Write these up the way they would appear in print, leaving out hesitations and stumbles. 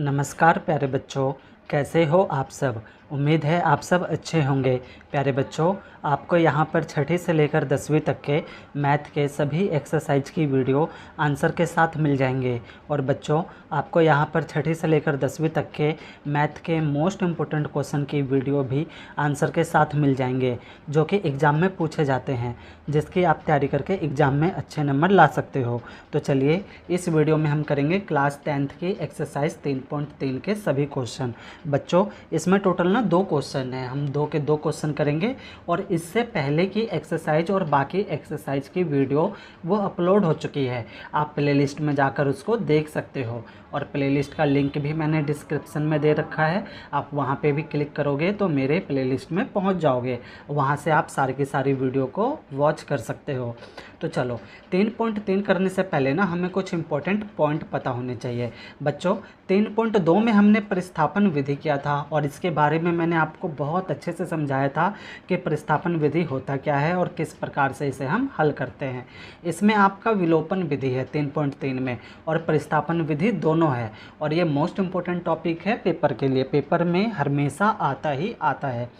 नमस्कार प्यारे बच्चों, कैसे हो आप सब। उम्मीद है आप सब अच्छे होंगे। प्यारे बच्चों, आपको यहाँ पर छठी से लेकर 10वीं तक के मैथ के सभी एक्सरसाइज की वीडियो आंसर के साथ मिल जाएंगे। और बच्चों, आपको यहाँ पर छठी से लेकर 10वीं तक के मैथ के मोस्ट इम्पोर्टेंट क्वेश्चन की वीडियो भी आंसर के साथ मिल जाएंगे, जो कि एग्ज़ाम में पूछे जाते हैं, जिसकी आप तैयारी करके एग्ज़ाम में अच्छे नंबर ला सकते हो। तो चलिए, इस वीडियो में हम करेंगे क्लास 10th की एक्सरसाइज 3.3 के सभी क्वेश्चन। बच्चों, इसमें टोटल ना 2 क्वेश्चन हैं, हम 2 के 2 क्वेश्चन करेंगे। और इससे पहले की एक्सरसाइज और बाकी एक्सरसाइज की वीडियो वो अपलोड हो चुकी है, आप प्लेलिस्ट में जाकर उसको देख सकते हो। और प्लेलिस्ट का लिंक भी मैंने डिस्क्रिप्शन में दे रखा है, आप वहाँ पे भी क्लिक करोगे तो मेरे प्लेलिस्ट में पहुँच जाओगे, वहाँ से आप सारी की सारी वीडियो को वॉच कर सकते हो। तो चलो, 3.3 करने से पहले ना हमें कुछ इंपॉर्टेंट पॉइंट पता होने चाहिए। बच्चों, 3.2 में हमने प्रतिस्थापन विधि किया था और इसके बारे में मैंने आपको बहुत अच्छे से समझाया था कि प्रतिस्थापन विधि होता क्या है और किस प्रकार से इसे हम हल करते हैं। इसमें आपका विलोपन विधि है 3.3 में, और प्रतिस्थापन विधि दोनों है। और ये मोस्ट इम्पोर्टेंट टॉपिक है पेपर के लिए, पेपर में हमेशा आता ही आता है।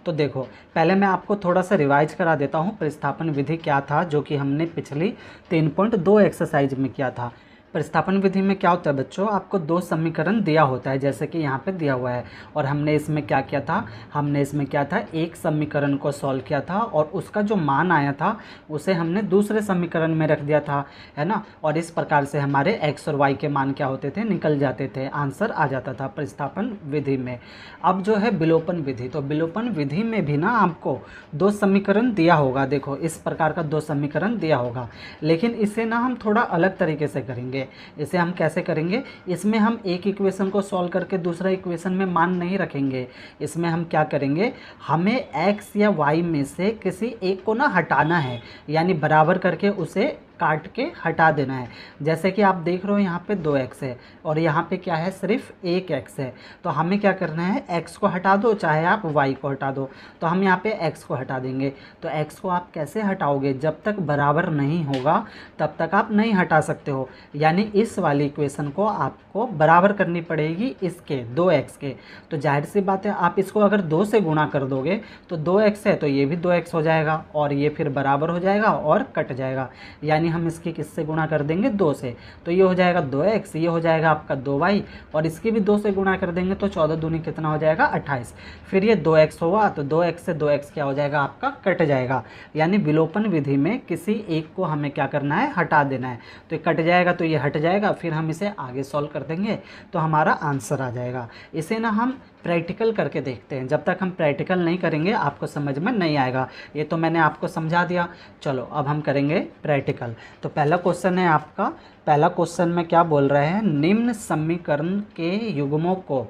तो देखो, पहले मैं आपको थोड़ा सा रिवाइज करा देता हूँ प्रतिस्थापन विधि क्या था, जो कि हमने पिछली 3.2 एक्सरसाइज में किया था। प्रतिस्थापन विधि में क्या होता है बच्चों, आपको 2 समीकरण दिया होता है, जैसे कि यहाँ पे दिया हुआ है। और हमने इसमें क्या किया था, एक समीकरण को सॉल्व किया था और उसका जो मान आया था उसे हमने दूसरे समीकरण में रख दिया था, है ना। और इस प्रकार से हमारे x और y के मान क्या होते थे, निकल जाते थे, आंसर आ जाता था प्रतिस्थापन विधि में। अब जो है विलोपन विधि, तो विलोपन विधि में भी ना आपको 2 समीकरण दिया होगा। देखो, इस प्रकार का 2 समीकरण दिया होगा, लेकिन इसे ना हम थोड़ा अलग तरीके से करेंगे। इसे हम कैसे करेंगे, इसमें हम एक इक्वेशन को सॉल्व करके दूसरा इक्वेशन में मान नहीं रखेंगे। इसमें हम क्या करेंगे, हमें x या y में से किसी एक को ना हटाना है, यानी बराबर करके उसे काट के हटा देना है। जैसे कि आप देख रहे हो यहाँ पे 2x है और यहाँ पे क्या है, सिर्फ 1x है। तो हमें क्या करना है, x को हटा दो, चाहे आप y को हटा दो। तो हम यहाँ पे x को हटा देंगे। तो x को आप कैसे हटाओगे, जब तक बराबर नहीं होगा तब तक आप नहीं हटा सकते हो। यानी इस वाली इक्वेशन को आपको बराबर करनी पड़ेगी इसके 2x के। तो जाहिर सी बात है, आप इसको अगर 2 से गुणा कर दोगे तो 2x है तो ये भी 2x हो जाएगा और ये फिर बराबर हो जाएगा और कट जाएगा। यानी हम इसकी किससे गुणा कर देंगे, 2 से। तो ये हो जाएगा 2x, ये हो जाएगा आपका 2y, और इसकी भी 2 से गुणा कर देंगे तो 14 दूनी कितना हो जाएगा, 28। फिर ये 2x हुआ तो 2x से 2x क्या हो जाएगा, आपका कट जाएगा। यानी विलोपन विधि में किसी एक को हमें क्या करना है, हटा देना है। तो ये कट जाएगा तो ये हट जाएगा, फिर हम इसे आगे सॉल्व कर देंगे तो हमारा आंसर आ जाएगा। इसे ना हम प्रैक्टिकल करके देखते हैं, जब तक हम प्रैक्टिकल नहीं करेंगे आपको समझ में नहीं आएगा। ये तो मैंने आपको समझा दिया, चलो अब हम करेंगे प्रैक्टिकल। तो पहला क्वेश्चन है आपका, पहला क्वेश्चन में क्या बोल रहे हैं, निम्न समीकरण के युग्मों को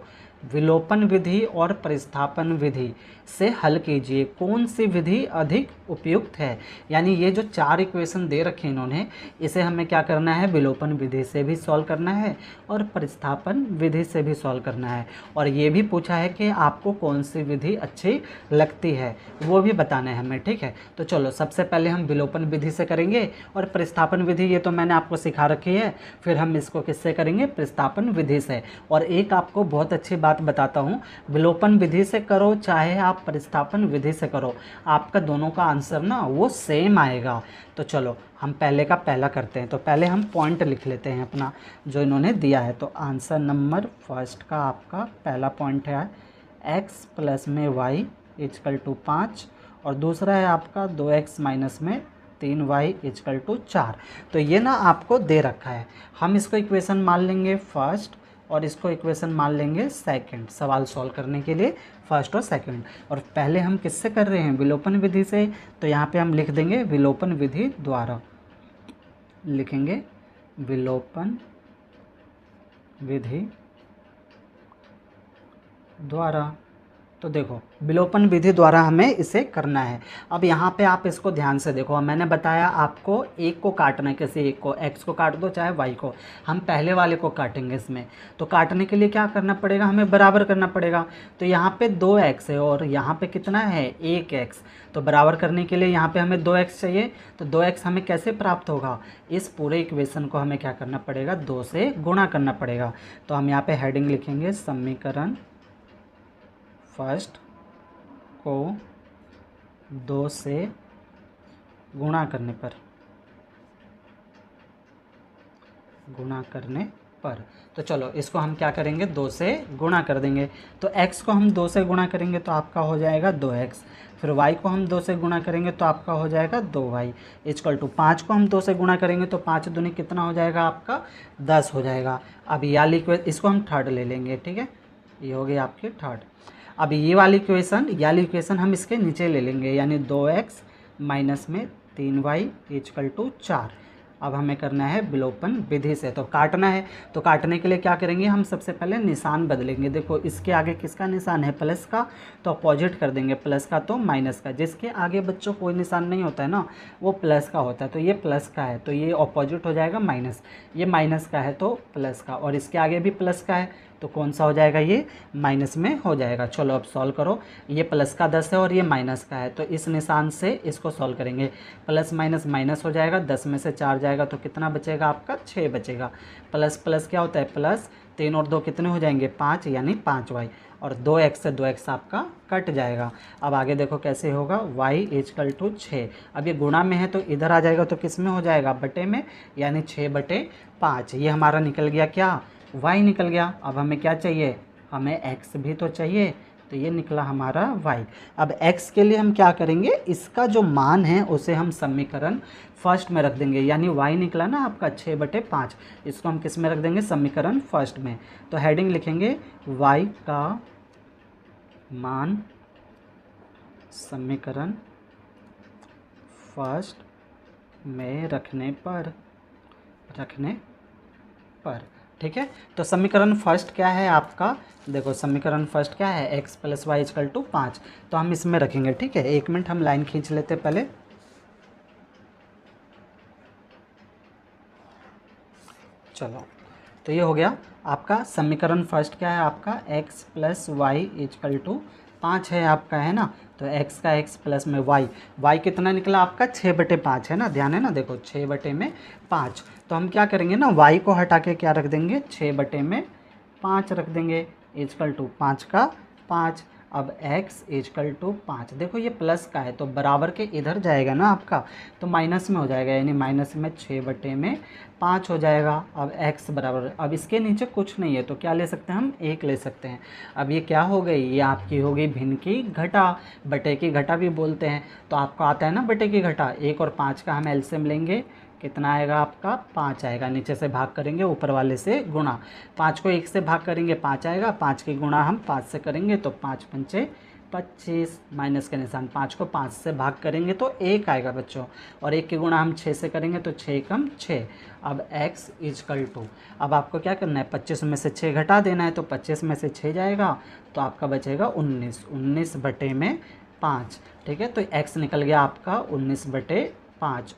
विलोपन विधि और प्रतिस्थापन विधि से हल कीजिए, कौन सी विधि अधिक उपयुक्त है। यानी ये जो 4 इक्वेशन दे रखे इन्होंने, इसे हमें क्या करना है, विलोपन विधि से भी सॉल्व करना है और प्रतिस्थापन विधि से भी सॉल्व करना है। और ये भी पूछा है कि आपको कौन सी विधि अच्छी लगती है, वो भी बताना है हमें, ठीक है। तो चलो, सबसे पहले हम विलोपन विधि से करेंगे और प्रतिस्थापन विधि ये तो मैंने आपको सिखा रखी है। फिर हम इसको किससे करेंगे, प्रतिस्थापन विधि से। और एक आपको बहुत अच्छी बात बताता हूँ, विलोपन विधि से करो चाहे आप प्रतिस्थापन विधि से करो, आपका दोनों का आंसर ना वो सेम आएगा। तो चलो, हम पहले का पहला करते हैं। तो पहले हम पॉइंट लिख लेते हैं अपना जो इन्होंने दिया है। तो आंसर नंबर फर्स्ट का आपका पहला पॉइंट है x प्लस में y इजकल टू 5, और दूसरा है आपका 2x माइनस में 3y इजकल टू 4। तो ये ना आपको दे रखा है, हम इसको इक्वेशन मान लेंगे फर्स्ट और इसको इक्वेशन मान लेंगे सेकंड, सवाल सॉल्व करने के लिए फर्स्ट और सेकंड। और पहले हम किससे कर रहे हैं, विलोपन विधि से। तो यहाँ पे हम लिख देंगे विलोपन विधि द्वारा, लिखेंगे विलोपन विधि द्वारा। तो देखो विलोपन विधि द्वारा हमें इसे करना है। अब यहाँ पे आप इसको ध्यान से देखो, मैंने बताया आपको एक को काटना है, किसी एक को, x को काट दो चाहे y को, हम पहले वाले को काटेंगे इसमें। तो काटने के लिए क्या करना पड़ेगा, हमें बराबर करना पड़ेगा। तो यहाँ पे 2x है और यहाँ पे कितना है 1x, तो बराबर करने के लिए यहाँ पे हमें 2x चाहिए। तो 2x हमें कैसे प्राप्त होगा, इस पूरे इक्वेशन को हमें क्या करना पड़ेगा, 2 से गुणा करना पड़ेगा। तो हम यहाँ पे हेडिंग लिखेंगे समीकरण फर्स्ट को 2 से गुणा करने पर, तो चलो इसको हम क्या करेंगे, 2 से गुणा कर देंगे। तो x को हम 2 से गुणा करेंगे तो आपका हो जाएगा 2x, फिर y को हम 2 से गुणा करेंगे तो आपका हो जाएगा 2y, इक्वल टू 5 को हम 2 से गुणा करेंगे तो 5 दूनी कितना हो जाएगा आपका 10 हो जाएगा। अब ये इसको हम थर्ड ले लेंगे, ठीक है, ये हो गई आपकी थर्ड। अब ये वाली इक्वेशन हम इसके नीचे ले लेंगे, यानी 2x माइनस में 3y इक्वल टू 4। अब हमें करना है विलोपन विधि से, तो काटना है। तो काटने के लिए क्या करेंगे, हम सबसे पहले निशान बदलेंगे। देखो इसके आगे किसका निशान है, प्लस का, तो अपोजिट कर देंगे, प्लस का तो माइनस का। जिसके आगे बच्चों कोई निशान नहीं होता है ना, वो प्लस का होता है। तो ये प्लस का है तो ये अपोजिट हो जाएगा माइनस, ये माइनस का है तो प्लस का, और इसके आगे भी प्लस का है तो कौन सा हो जाएगा, ये माइनस में हो जाएगा। चलो अब सॉल्व करो, ये प्लस का 10 है और ये माइनस का है, तो इस निशान से इसको सॉल्व करेंगे। प्लस माइनस माइनस हो जाएगा, 10 में से 4 जाएगा तो कितना बचेगा आपका, 6 बचेगा। प्लस प्लस क्या होता है, प्लस 3 और 2 कितने हो जाएंगे 5, यानी 5y, और 2x से 2x आपका कट जाएगा। अब आगे देखो कैसे होगा, y इक्वल टू 6। अब ये गुणा में है तो इधर आ जाएगा, तो किस में हो जाएगा, बटे में, यानी 6/5। ये हमारा निकल गया क्या, y निकल गया। अब हमें क्या चाहिए, हमें x भी तो चाहिए, तो ये निकला हमारा y। अब x के लिए हम क्या करेंगे, इसका जो मान है उसे हम समीकरण फर्स्ट में रख देंगे, यानी y निकला ना आपका 6/5, इसको हम किस में रख देंगे, समीकरण फर्स्ट में। तो हेडिंग लिखेंगे y का मान समीकरण फर्स्ट में रखने पर, ठीक है। तो समीकरण फर्स्ट क्या है आपका, देखो समीकरण फर्स्ट क्या है, x + y = 5, तो हम इसमें रखेंगे, ठीक है। 1 मिनट हम लाइन खींच लेते पहले। चलो तो ये हो गया आपका समीकरण फर्स्ट क्या है आपका, x + y = 5 है आपका, है ना। तो x का x प्लस में y कितना निकला आपका 6/5 है ना, ध्यान है ना, देखो 6/5। तो हम क्या करेंगे ना, y को हटा के क्या रख देंगे, 6/5 रख देंगे, इक्वल टू 5 का 5। अब x इक्वल टू 5, देखो ये प्लस का है तो बराबर के इधर जाएगा ना आपका, तो माइनस में हो जाएगा, यानी माइनस में 6/5 हो जाएगा। अब x बराबर, अब इसके नीचे कुछ नहीं है तो क्या ले सकते हैं हम, 1 ले सकते हैं। अब ये क्या हो गई, ये आपकी हो गई भिन्न की घटा, बटे की घटा भी बोलते हैं। तो आपको आता है ना बटे की घटा, 1 और 5 का हम एलसीएम लेंगे, कितना आएगा आपका 5 आएगा, नीचे से भाग करेंगे ऊपर वाले से गुणा, 5 को 1 से भाग करेंगे 5 आएगा, 5 की गुणा हम 5 से करेंगे तो 5 पंचे 25, माइनस का निशान, 5 को 5 से भाग करेंगे तो 1 आएगा बच्चों, और 1 की गुणा हम 6 से करेंगे तो 6 कम 6। अब x इक्वल टू, अब आपको क्या करना है, 25 में से 6 घटा देना है, तो 25 में से 6 जाएगा तो आपका बचेगा 19/5, ठीक है। तो x निकल गया आपका 19/5,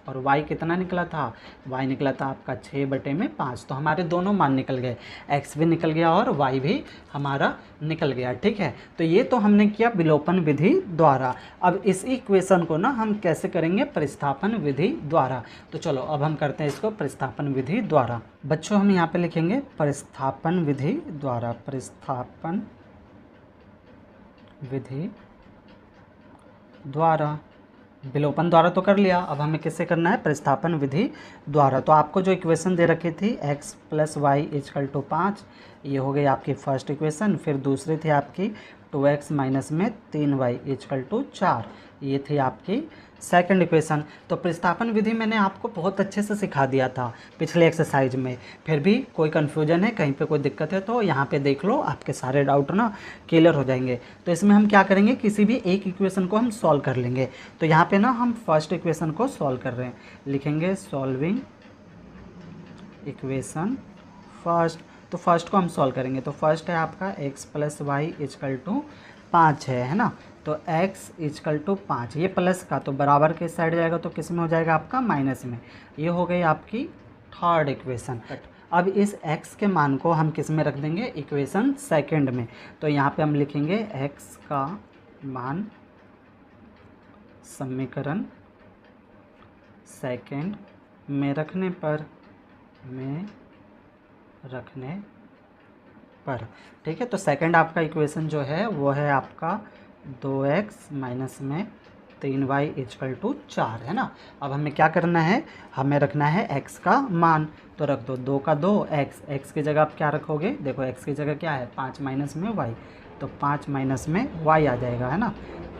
और y कितना निकला था, y निकला था आपका 6/5। तो हमारे दोनों मान निकल गए, x भी निकल गया और y भी हमारा निकल गया, ठीक है। तो ये तो हमने किया विलोपन विधि द्वारा। अब इस इक्वेशन को ना हम कैसे करेंगे, प्रतिस्थापन विधि द्वारा। तो चलो अब हम करते हैं इसको प्रतिस्थापन विधि द्वारा। बच्चों हम यहाँ पे लिखेंगे प्रतिस्थापन विधि द्वारा, प्रतिस्थापन विधि द्वारा। विलोपन द्वारा तो कर लिया, अब हमें किससे करना है, प्रतिस्थापन विधि द्वारा। तो आपको जो इक्वेशन दे रखी थी x + y = 5, ये हो गई आपकी फर्स्ट इक्वेशन। फिर दूसरी थी आपकी 2x माइनस में 3y = 4, ये थी आपकी सेकंड इक्वेशन। तो प्रतिस्थापन विधि मैंने आपको बहुत अच्छे से सिखा दिया था पिछले एक्सरसाइज में, फिर भी कोई कन्फ्यूजन है, कहीं पे कोई दिक्कत है तो यहाँ पे देख लो, आपके सारे डाउट ना क्लियर हो जाएंगे। तो इसमें हम क्या करेंगे, किसी भी एक इक्वेशन को हम सॉल्व कर लेंगे। तो यहाँ पे ना हम फर्स्ट इक्वेशन को सॉल्व कर रहे हैं, लिखेंगे सॉल्विंग इक्वेशन फर्स्ट। तो फर्स्ट को हम सॉल्व करेंगे, तो फर्स्ट है आपका x + y = 5 है ना। तो x इजकल टू 5, ये प्लस का तो बराबर के साइड जाएगा तो किस में हो जाएगा आपका माइनस में। ये हो गई आपकी थर्ड इक्वेशन। अब इस x के मान को हम किस में रख देंगे, इक्वेशन सेकंड में। तो यहाँ पे हम लिखेंगे x का मान समीकरण सेकंड में रखने पर ठीक है। तो सेकंड आपका इक्वेशन जो है वो है आपका 2x माइनस में 3y इजकल टू 4 है ना। अब हमें क्या करना है, हमें रखना है x का मान। तो रख दो 2 का 2 x की जगह आप क्या रखोगे, देखो x की जगह क्या है 5 माइनस में y, तो 5 माइनस में y आ जाएगा है ना।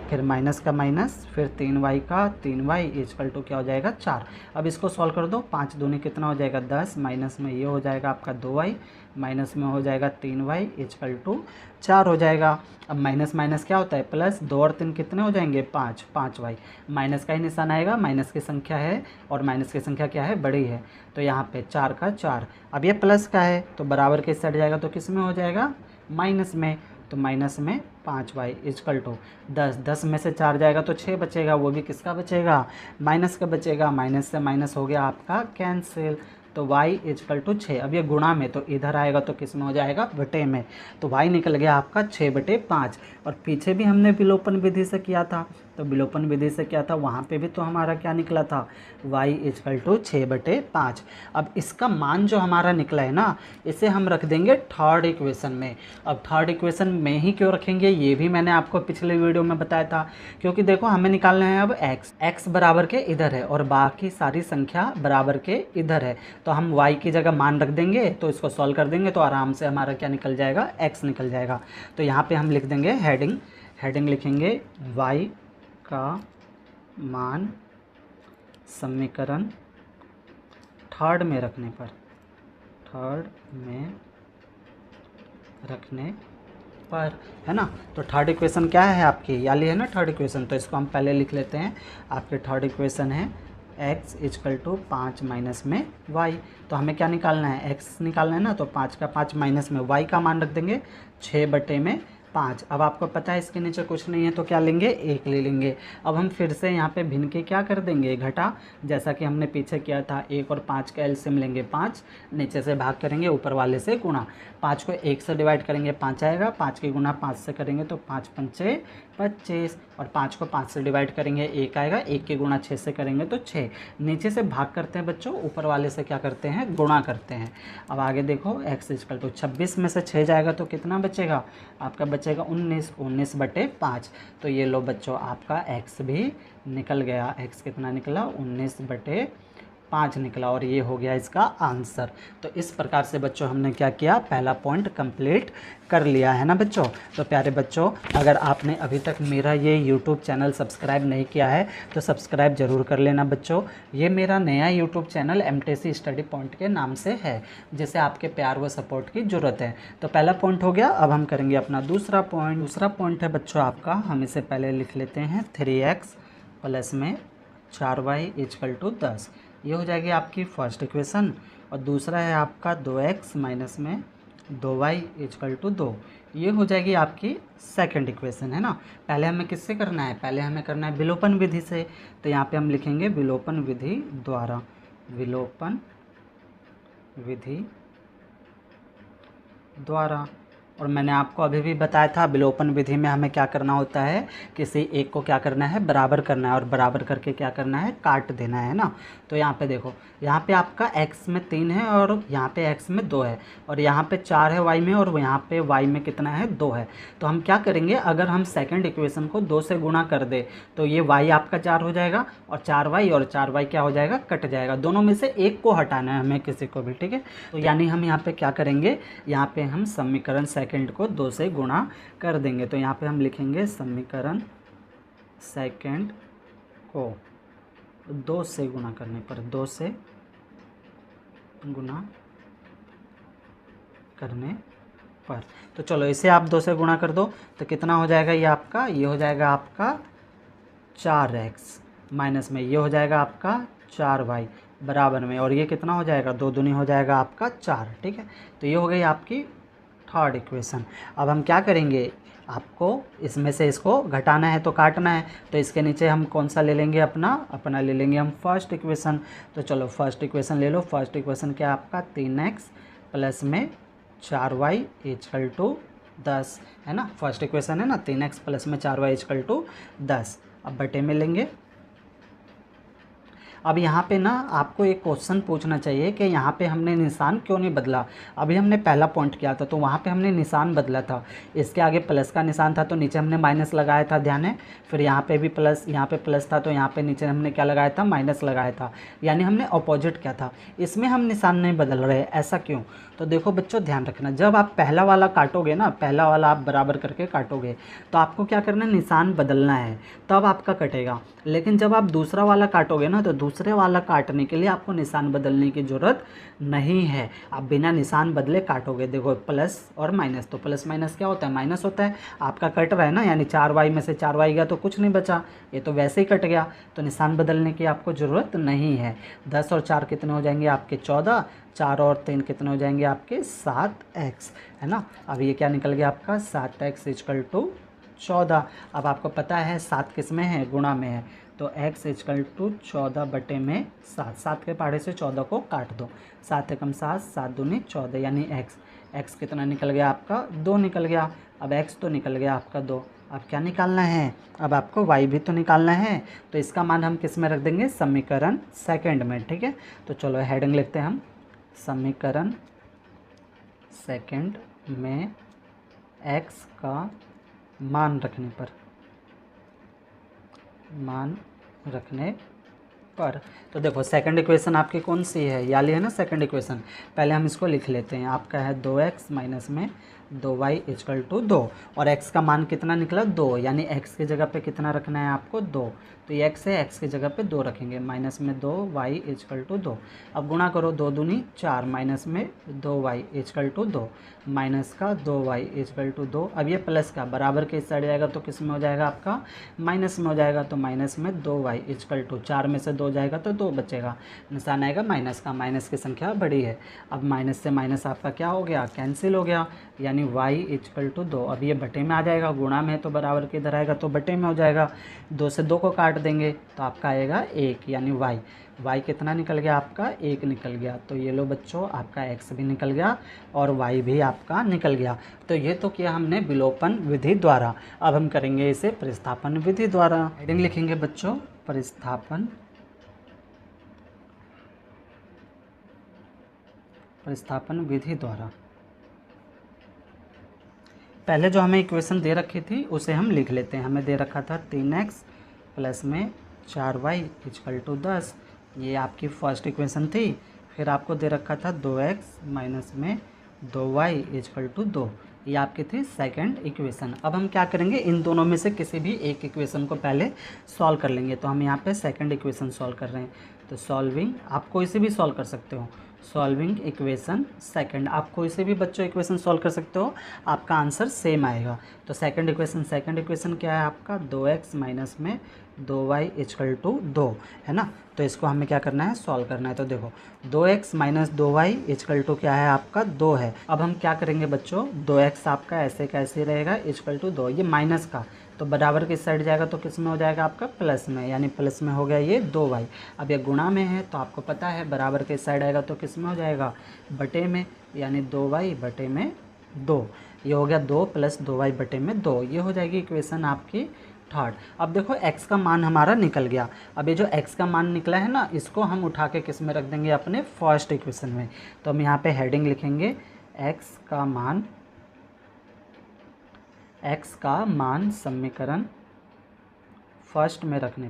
फिर माइनस का माइनस, फिर 3y का 3y इजकल टू क्या हो जाएगा 4। अब इसको सॉल्व कर दो, 5 दूनी कितना हो जाएगा 10, माइनस में ये हो जाएगा आपका 2y, माइनस में हो जाएगा 3y इजकल टू 4 हो जाएगा। अब माइनस माइनस क्या होता है प्लस, 2 और 3 कितने हो जाएंगे 5, 5y, माइनस का ही निशान आएगा, माइनस की संख्या है और माइनस की संख्या क्या है बड़ी है, तो यहाँ पे 4 का 4। अब ये प्लस का है तो बराबर के साइड जाएगा तो किस में हो जाएगा माइनस में, तो माइनस में 5y इजकल टू 10, 10 में से 4 जाएगा तो 6 बचेगा, वो भी किसका बचेगा माइनस का बचेगा, माइनस से माइनस हो गया आपका कैंसिल, तो y इजकल टू 6। अब ये गुणा में तो इधर आएगा तो किस में हो जाएगा बटे में, तो y निकल गया आपका 6/5। और पीछे भी हमने विलोपन विधि से किया था, तो विलोपन विधि से क्या था वहाँ पे भी तो हमारा क्या निकला था y इजकल टू 6/5। अब इसका मान जो हमारा निकला है ना, इसे हम रख देंगे थर्ड इक्वेशन में। अब थर्ड इक्वेशन में ही क्यों रखेंगे, ये भी मैंने आपको पिछले वीडियो में बताया था, क्योंकि देखो हमें निकालना है अब x बराबर के इधर है और बाकी सारी संख्या बराबर के इधर है, तो हम y की जगह मान रख देंगे, तो इसको सॉल्व कर देंगे तो आराम से हमारा क्या निकल जाएगा x निकल जाएगा। तो यहाँ पे हम लिख देंगे हेडिंग लिखेंगे y का मान समीकरण थर्ड में रखने पर है ना। तो थर्ड इक्वेशन क्या है आपकी, याली है ना थर्ड इक्वेशन, तो इसको हम पहले लिख लेते हैं। आपके थर्ड इक्वेशन है x इजकल टू 5 माइनस में y। तो हमें क्या निकालना है, x निकालना है ना, तो 5 का 5 माइनस में y का मान रख देंगे 6/5। अब आपको पता है इसके नीचे कुछ नहीं है तो क्या लेंगे 1 ले लेंगे। अब हम फिर से यहाँ पे भिन्न के क्या कर देंगे घटा, जैसा कि हमने पीछे किया था, 1 और 5 का एलसीएम लेंगे 5, नीचे से भाग करेंगे ऊपर वाले से गुणा, 5 को 1 से डिवाइड करेंगे 5 आएगा, 5 की गुणा 5 से करेंगे तो 5 पंचे 25, और 5 को 5 से डिवाइड करेंगे 1 आएगा, 1 की गुणा 6 से करेंगे तो 6, नीचे से भाग करते हैं बच्चों, ऊपर वाले से क्या करते हैं गुणा करते हैं। अब आगे देखो x इजकल टू 26 में से 6 जाएगा तो कितना बचेगा आपका, बचेगा 19/5। तो ये लो बच्चों आपका x भी निकल गया, x कितना निकला 19/5 निकला, और ये हो गया इसका आंसर। तो इस प्रकार से बच्चों हमने क्या किया, पहला पॉइंट कंप्लीट कर लिया है ना बच्चों। तो प्यारे बच्चों, अगर आपने अभी तक मेरा ये YouTube चैनल सब्सक्राइब नहीं किया है तो सब्सक्राइब ज़रूर कर लेना बच्चों। ये मेरा नया YouTube channel MTC study point के नाम से है, जिसे आपके प्यार व सपोर्ट की ज़रूरत है। तो पहला पॉइंट हो गया। अब हम करेंगे अपना दूसरा पॉइंट है बच्चों आपका, हम इसे पहले लिख लेते हैं 3x प्लस में 4y इजकल टू 10। ये हो जाएगी आपकी फर्स्ट इक्वेशन, और दूसरा है आपका 2x माइनस में 2y इजकल टू 2। ये हो जाएगी आपकी सेकंड इक्वेशन है ना। पहले हमें किससे करना है, पहले हमें करना है विलोपन विधि से। तो यहाँ पे हम लिखेंगे विलोपन विधि द्वारा। और मैंने आपको अभी भी बताया था विलोपन विधि में हमें क्या करना होता है, किसी एक को क्या करना है बराबर करना है, और बराबर करके क्या करना है काट देना है ना। तो यहाँ पे देखो, यहाँ पे आपका x में 3 है और यहाँ पे x में 2 है, और यहाँ पे 4 है y में, और यहाँ पे y में कितना है 2 है। तो हम क्या करेंगे, अगर हम सेकंड इक्वेशन को 2 से गुणा कर दे तो ये y आपका 4 हो जाएगा, और 4y और 4y क्या हो जाएगा कट जाएगा, दोनों में से एक को हटाना है हमें किसी को भी, ठीक है। तो यानी हम यहाँ पे क्या करेंगे, यहाँ पे हम समीकरण सेकंड को 2 से गुणा कर देंगे। तो यहाँ पे हम लिखेंगे समीकरण सेकंड को 2 से गुणा करने पर, 2 से गुणा करने पर। तो चलो इसे आप 2 से गुणा कर दो तो कितना हो जाएगा, ये हो जाएगा आपका 4x माइनस में ये हो जाएगा आपका 4y बराबर में, और ये कितना हो जाएगा 2 दूनी हो जाएगा आपका 4, ठीक है। तो ये हो गई आपकी थर्ड इक्वेशन। अब हम क्या करेंगे, आपको इसमें से इसको घटाना है तो काटना है, तो इसके नीचे हम कौन सा ले लेंगे, अपना ले लेंगे हम फर्स्ट इक्वेशन। तो चलो फर्स्ट इक्वेशन ले लो। फर्स्ट इक्वेशन क्या है आपका 3x प्लस में 4y इक्वल टू 10 है ना। फर्स्ट इक्वेशन है ना 3x प्लस में 4y इक्वल टू 10। अब बटे में लेंगे। अब यहाँ पे ना आपको एक क्वेश्चन पूछना चाहिए कि यहाँ पे हमने निशान क्यों नहीं बदला। अभी हमने पहला पॉइंट किया था तो वहाँ पे हमने निशान बदला था, इसके आगे प्लस का निशान था तो नीचे हमने माइनस लगाया था, ध्यान है। फिर यहाँ पे भी प्लस, यहाँ पे प्लस था तो यहाँ पे नीचे हमने क्या लगाया था, माइनस लगाया था, यानी हमने अपोजिट किया था। इसमें हम निशान नहीं बदल रहे, ऐसा क्यों। तो देखो बच्चों ध्यान रखना, जब आप पहला वाला काटोगे ना, पहला वाला आप बराबर करके काटोगे तो आपको क्या करना है, निशान बदलना है, तब आपका कटेगा। लेकिन जब आप दूसरा वाला काटोगे ना तो दूसरे वाला काटने के लिए आपको निशान बदलने की ज़रूरत नहीं है, आप बिना निशान बदले काटोगे। देखो प्लस और माइनस, तो प्लस माइनस क्या होता है, माइनस होता है। आपका कट रहा है ना, यानी 4y में से 4y गया तो कुछ नहीं बचा, ये तो वैसे ही कट गया, तो निशान बदलने की आपको ज़रूरत नहीं है। 10 और 4 कितने हो जाएंगे आपके 14, 4 और 3 कितने हो जाएंगे आपके 7x, है ना। अब ये क्या निकल गया आपका 7x इक्वल टू 14। अब आपको पता है 7 किस में है, गुणा में है, तो x इक्वल टू 14 बटे में 7, 7 के पहाड़े से 14 को काट दो, 7 एकम 7, 7 दूनी 14, यानी x कितना निकल गया आपका 2 निकल गया। अब x तो निकल गया आपका 2, अब क्या निकालना है, अब आपको y भी तो निकालना है, तो इसका मान हम किस में रख देंगे, समीकरण सेकंड में, ठीक है। तो चलो हेडिंग लिखते हैं हम, समीकरण सेकंड में x का मान रखने पर तो देखो सेकंड इक्वेशन आपकी कौन सी है, याली है ना सेकंड इक्वेशन। पहले हम इसको लिख लेते हैं, आपका है 2x माइनस में 2y इक्वल टू 2, और x का मान कितना निकला 2, यानी x की जगह पे कितना रखना है आपको 2, तो ये x है, x की जगह पे 2 रखेंगे, माइनस में 2y इक्वल टू 2। अब गुणा करो, 2 दूनी 4, माइनस में 2y इक्वल टू 2, माइनस का 2y इक्वल टू 2। अब ये प्लस का बराबर के इस साइड जाएगा तो किस में हो जाएगा आपका, माइनस में हो जाएगा, तो माइनस में 2y इक्वल टू 4 में से 2 जाएगा तो 2 बचेगा, निशान आएगा माइनस का, माइनस की संख्या बड़ी है। अब माइनस से माइनस आपका क्या हो गया, कैंसिल हो गया, यानी y इक्वल टू 2। अब ये बटे में आ जाएगा, गुणा में है तो बराबर के इधर आएगा तो बटे में हो जाएगा, 2 से 2 को काट देंगे तो आपका आएगा 1, यानी y कितना निकल गया आपका 1 निकल गया। तो ये लो बच्चों आपका x भी निकल गया और y भी आपका निकल गया। तो ये तो किया हमने विलोपन विधि द्वारा, अब हम करेंगे इसे प्रतिस्थापन विधि द्वारा। हेडिंग लिखेंगे बच्चों, प्रतिस्थापन विधि द्वारा। पहले जो हमें इक्वेशन दे रखी थी उसे हम लिख लेते हैं। हमें दे रखा था 3x प्लस में 4y इक्वल टू 10, ये आपकी फर्स्ट इक्वेशन थी। फिर आपको दे रखा था 2x माइनस में 2y इक्वल टू 2, ये आपकी थी सेकंड इक्वेशन। अब हम क्या करेंगे, इन दोनों में से किसी भी एक इक्वेशन को पहले सॉल्व कर लेंगे। तो हम यहाँ पे सेकंड इक्वेशन सॉल्व कर रहे हैं, तो सॉल्विंग, आप कोई से भी सॉल्व कर सकते हो, सॉल्विंग इक्वेशन सेकंड, आप कोई से भी बच्चों इक्वेशन सॉल्व कर सकते हो, आपका आंसर सेम आएगा। तो सेकंड इक्वेशन क्या है आपका 2x माइनस में 2y इक्वल टू 2, है ना। तो इसको हमें क्या करना है, सॉल्व करना है। तो देखो 2x minus 2y equal to क्या है आपका 2 है। अब हम क्या करेंगे बच्चों, 2x आपका ऐसे कैसे रहेगा इक्वल टू 2, ये माइनस का तो बराबर किस साइड जाएगा तो किस में हो जाएगा आपका प्लस में, यानी प्लस में हो गया ये 2y। अब ये गुणा में है तो आपको पता है बराबर किस साइड आएगा तो किस में हो जाएगा, बटे में, यानी 2y बटे में 2, ये हो गया 2 प्लस 2y बटे में 2, ये हो जाएगी इक्वेशन आपकी थर्ड। अब देखो x का मान हमारा निकल गया। अब ये जो x का मान निकला है ना, इसको हम उठा के किस में रख देंगे, अपने फर्स्ट इक्वेशन में। तो हम यहाँ पे हेडिंग लिखेंगे x का मान समीकरण फर्स्ट में रखने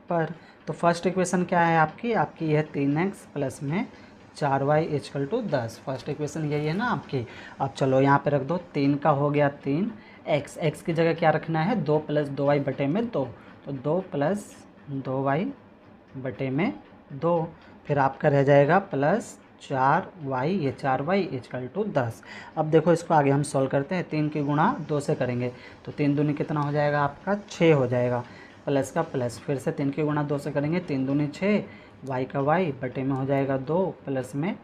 पर। तो फर्स्ट इक्वेशन क्या है आपकी है 3x प्लस में 4y equal to 10, first equation यही है ना आपकी। अब चलो यहाँ पे रख दो, 3 का हो गया 3x, x की जगह क्या रखना है 2 प्लस 2y बटे में 2, तो 2 प्लस 2y बटे में 2, फिर आपका रह जाएगा प्लस 4y, ये 4y इक्वल टू 10। अब देखो इसको आगे हम सॉल्व करते हैं, 3 की गुणा 2 से करेंगे तो 3 दूनी कितना हो जाएगा आपका 6 हो जाएगा, प्लस का प्लस, फिर से 3 की गुणा 2 से करेंगे 3 दूनी 6, y का y बटे में हो जाएगा 2 प्लस में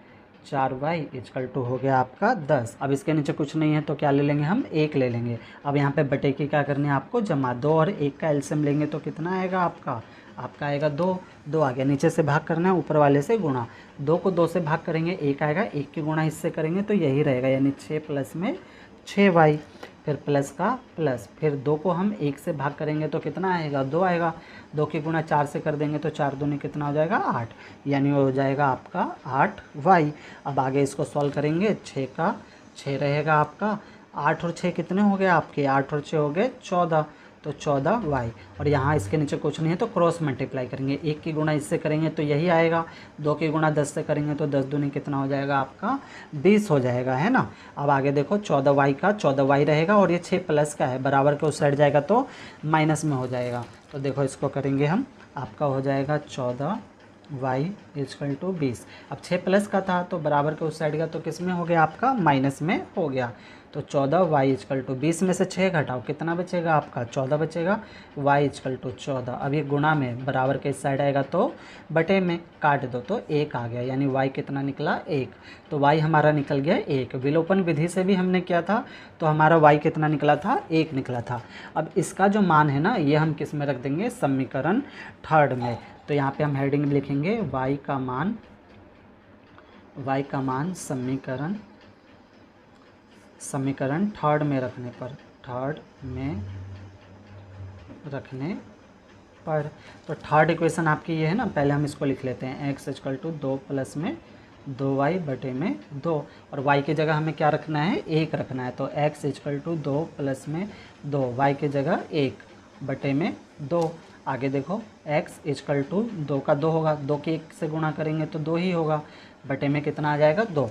4y इजकल टू हो गया आपका 10। अब इसके नीचे कुछ नहीं है तो क्या ले लेंगे हम, 1 ले लेंगे। अब यहाँ पे बटे की क्या करनी है आपको, जमा। 2 और 1 का एलसीएम लेंगे तो कितना आएगा आपका आएगा 2। 2 आ गया, नीचे से भाग करना है, ऊपर वाले से गुणा। 2 को 2 से भाग करेंगे 1 आएगा, 1 की गुणा इससे करेंगे तो यही रहेगा, यानी 6 प्लस में 6y। फिर प्लस का प्लस, फिर 2 को हम 1 से भाग करेंगे तो कितना आएगा, 2 आएगा। 2 की गुणा 4 से कर देंगे तो 4 दूनी कितना हो जाएगा, 8, यानी हो जाएगा आपका 8y। अब आगे इसको सॉल्व करेंगे, 6 का 6 रहेगा आपका, 8 और 6 कितने हो गए आपके, 8 और 6 हो गए 14, तो 14y। और यहाँ इसके नीचे कुछ नहीं है तो क्रॉस मल्टीप्लाई करेंगे, 1 की गुणा इससे करेंगे तो यही आएगा, 2 की गुणा 10 से करेंगे तो 10 दूनी कितना हो जाएगा आपका 20 हो जाएगा, है ना। अब आगे देखो 14y का 14y रहेगा और ये 6 प्लस का है, बराबर के उस साइड जाएगा तो माइनस में हो जाएगा। तो देखो इसको करेंगे हम, आपका हो जाएगा 14y इजकल टू 20। अब 6 प्लस का था तो बराबर के उस साइड का तो किस में हो गया आपका, माइनस में हो गया। तो 14y इजकल टू 20 में से 6 घटाओ कितना बचेगा आपका, 14 बचेगा। y इजकल टू 14, अब ये गुणा में बराबर के इस साइड आएगा तो बटे में काट दो तो 1 आ गया, यानी y कितना निकला 1। तो y हमारा निकल गया 1। विलोपन विधि से भी हमने किया था तो हमारा y कितना निकला था, 1 निकला था। अब इसका जो मान है ना, ये हम किस में रख देंगे, समीकरण 3 में। तो यहाँ पे हम हेडिंग में लिखेंगे y का मान समीकरण 3 में रखने पर तो थर्ड इक्वेशन आपकी ये है ना, पहले हम इसको लिख लेते हैं, x इजकल टू 2 प्लस में 2y बटे में 2, और y की जगह हमें क्या रखना है, 1 रखना है। तो x इजकल टू 2 प्लस में 2, y की जगह 1 बटे में 2। आगे देखो x इजकल टू 2 का 2 होगा, 2 के 1 से गुणा करेंगे तो 2 ही होगा, बटे में कितना आ जाएगा 2।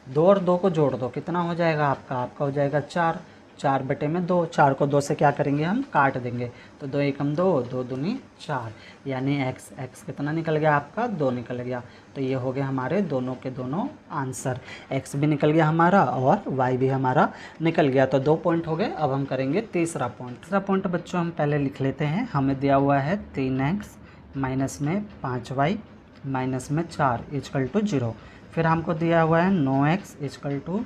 2 और 2 को जोड़ दो कितना हो जाएगा आपका हो जाएगा 4, 4 बटे में 2। 4 को 2 से क्या करेंगे हम, काट देंगे तो 2 एकम 2, 2 दूनी 4, यानी x कितना निकल गया आपका, 2 निकल गया। तो ये हो गया हमारे दोनों के दोनों आंसर, x भी निकल गया हमारा और y भी हमारा निकल गया। तो 2 पॉइंट हो गए। अब हम करेंगे तीसरा पॉइंट बच्चों हम पहले लिख लेते हैं। हमें दिया हुआ है 3x माइनस में 5y माइनस में 4 इजकल टू 0। फिर हमको दिया हुआ है 9x is equal to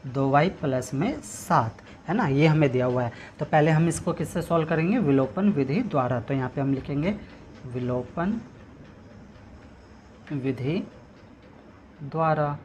2y plus में 7, है ना, ये हमें दिया हुआ है। तो पहले हम इसको किससे सॉल्व करेंगे, विलोपन विधि द्वारा। तो यहाँ पे हम लिखेंगे विलोपन विधि द्वारा।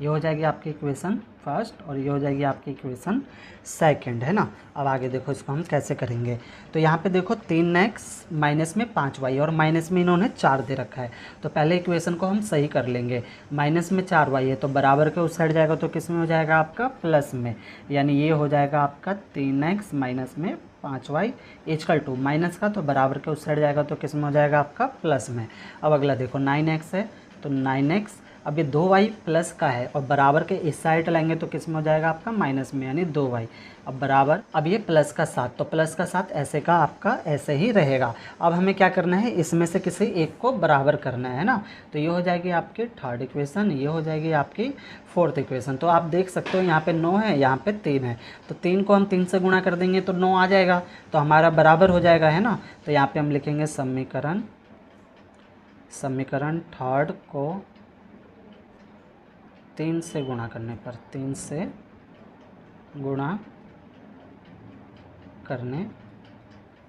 ये हो जाएगी आपकी इक्वेशन फर्स्ट और ये हो जाएगी आपकी इक्वेशन सेकंड, है ना। अब आगे देखो इसको हम कैसे करेंगे। तो यहाँ पे देखो 3x माइनस में 5y और माइनस में इन्होंने 4 दे रखा है। तो पहले इक्वेशन को हम सही कर लेंगे। माइनस में 4y है तो बराबर के उस साइड जाएगा तो किस में हो जाएगा आपका, प्लस में, यानी ये हो जाएगा आपका 3x माइनस में 5y इजकल टू माइनस का, तो बराबर के उस साइड जाएगा तो किस में हो जाएगा आपका, प्लस में। अब अगला देखो 9x है तो 9x, अब ये 2y प्लस का है और बराबर के इस साइड लाएंगे तो किस में हो जाएगा आपका, माइनस में, यानी 2y। अब बराबर, अब ये प्लस का 7 तो प्लस का 7 ऐसे का आपका ऐसे ही रहेगा। अब हमें क्या करना है, इसमें से किसी एक को बराबर करना है ना। तो ये हो जाएगी आपकी थर्ड इक्वेशन, ये हो जाएगी आपकी फोर्थ इक्वेशन। तो आप देख सकते हो यहाँ पे 9 है, यहाँ पे 3 है, तो 3 को हम 3 से गुणा कर देंगे तो 9 आ जाएगा, तो हमारा बराबर हो जाएगा, है ना। तो यहाँ पे हम लिखेंगे समीकरण थर्ड को 3 से गुणा करने पर, 3 से गुणा करने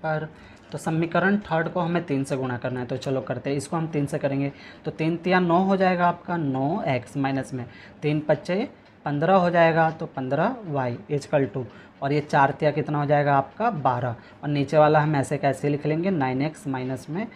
पर, तो समीकरण थर्ड को हमें 3 से गुणा करना है। तो चलो करते हैं, इसको हम 3 से करेंगे तो 3 तिया 9 हो जाएगा आपका, 9x माइनस में 3 पच्चे 15 हो जाएगा, तो 15y इजकल टू, और ये 4 तिया कितना हो जाएगा आपका 12, और नीचे वाला हम ऐसे कैसे लिख लेंगे 9x माइनस में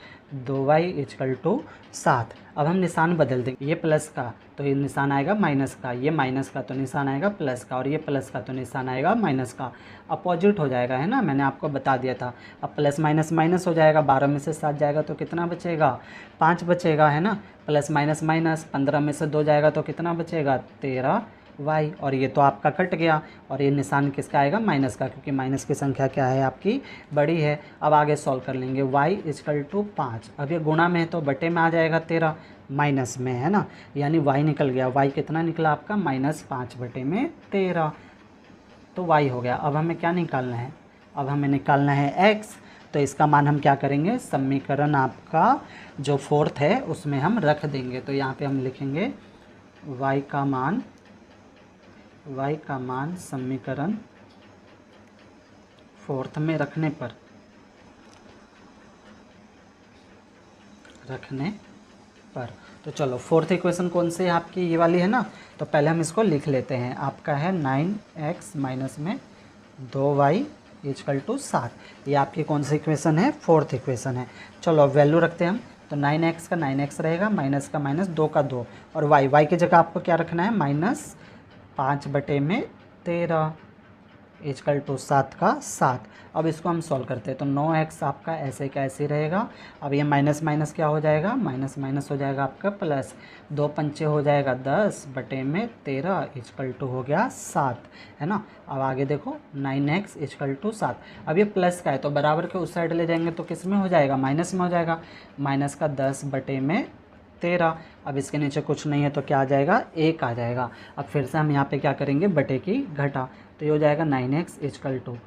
2y इजकल टू 7। अब हम निशान बदल देंगे, ये प्लस का तो ये निशान आएगा माइनस का, ये माइनस का तो निशान आएगा प्लस का, और ये प्लस का तो निशान आएगा माइनस का। अपोजिट हो जाएगा, है ना, मैंने आपको बता दिया था। अब प्लस माइनस माइनस हो जाएगा, 12 में से 7 जाएगा तो कितना बचेगा, 5 बचेगा, है ना। प्लस माइनस माइनस, 15 में से 2 जाएगा तो कितना बचेगा, 13y, और ये तो आपका कट गया, और ये निशान किसका आएगा, माइनस का, क्योंकि माइनस की संख्या क्या है आपकी, बड़ी है। अब आगे सॉल्व कर लेंगे, y इजकल टू 5, अब ये गुणा में है तो बटे में आ जाएगा 13, माइनस में, है ना, यानी y निकल गया। y कितना निकला आपका, -5 बटे में 13, तो y हो गया। अब हमें क्या निकालना है, अब हमें निकालना है x। तो इसका मान हम क्या करेंगे, समीकरण आपका जो फोर्थ है उसमें हम रख देंगे। तो यहाँ पे हम लिखेंगे y का मान समीकरण फोर्थ में रखने पर तो चलो फोर्थ इक्वेशन कौन सी है आपकी, ये वाली है ना। तो पहले हम इसको लिख लेते हैं। आपका है 9x माइनस में 2y इक्वल टू 7। ये आपकी कौन सी इक्वेशन है, फोर्थ इक्वेशन है। चलो अब वैल्यू रखते हैं हम। तो 9x का 9x रहेगा, माइनस का माइनस, 2 का 2, और y की जगह आपको क्या रखना है, -5/13 इक्वल टू 7 का 7। अब इसको हम सॉल्व करते हैं। तो 9x आपका ऐसे का ऐसे रहेगा। अब ये माइनस माइनस क्या हो जाएगा, माइनस माइनस हो जाएगा आपका प्लस, 2 पंचे हो जाएगा 10/13 इक्वल टू हो गया 7, है ना। अब आगे देखो 9x इक्वल टू 7। अब ये प्लस का है तो बराबर के उस साइड ले जाएंगे तो किस में हो जाएगा, माइनस में हो जाएगा। माइनस का 10/13। अब इसके नीचे कुछ नहीं है तो क्या आ जाएगा, 1 आ जाएगा। अब फिर से हम यहाँ पे क्या करेंगे, बटे की घटा। तो ये हो जाएगा 9x इक्वल टू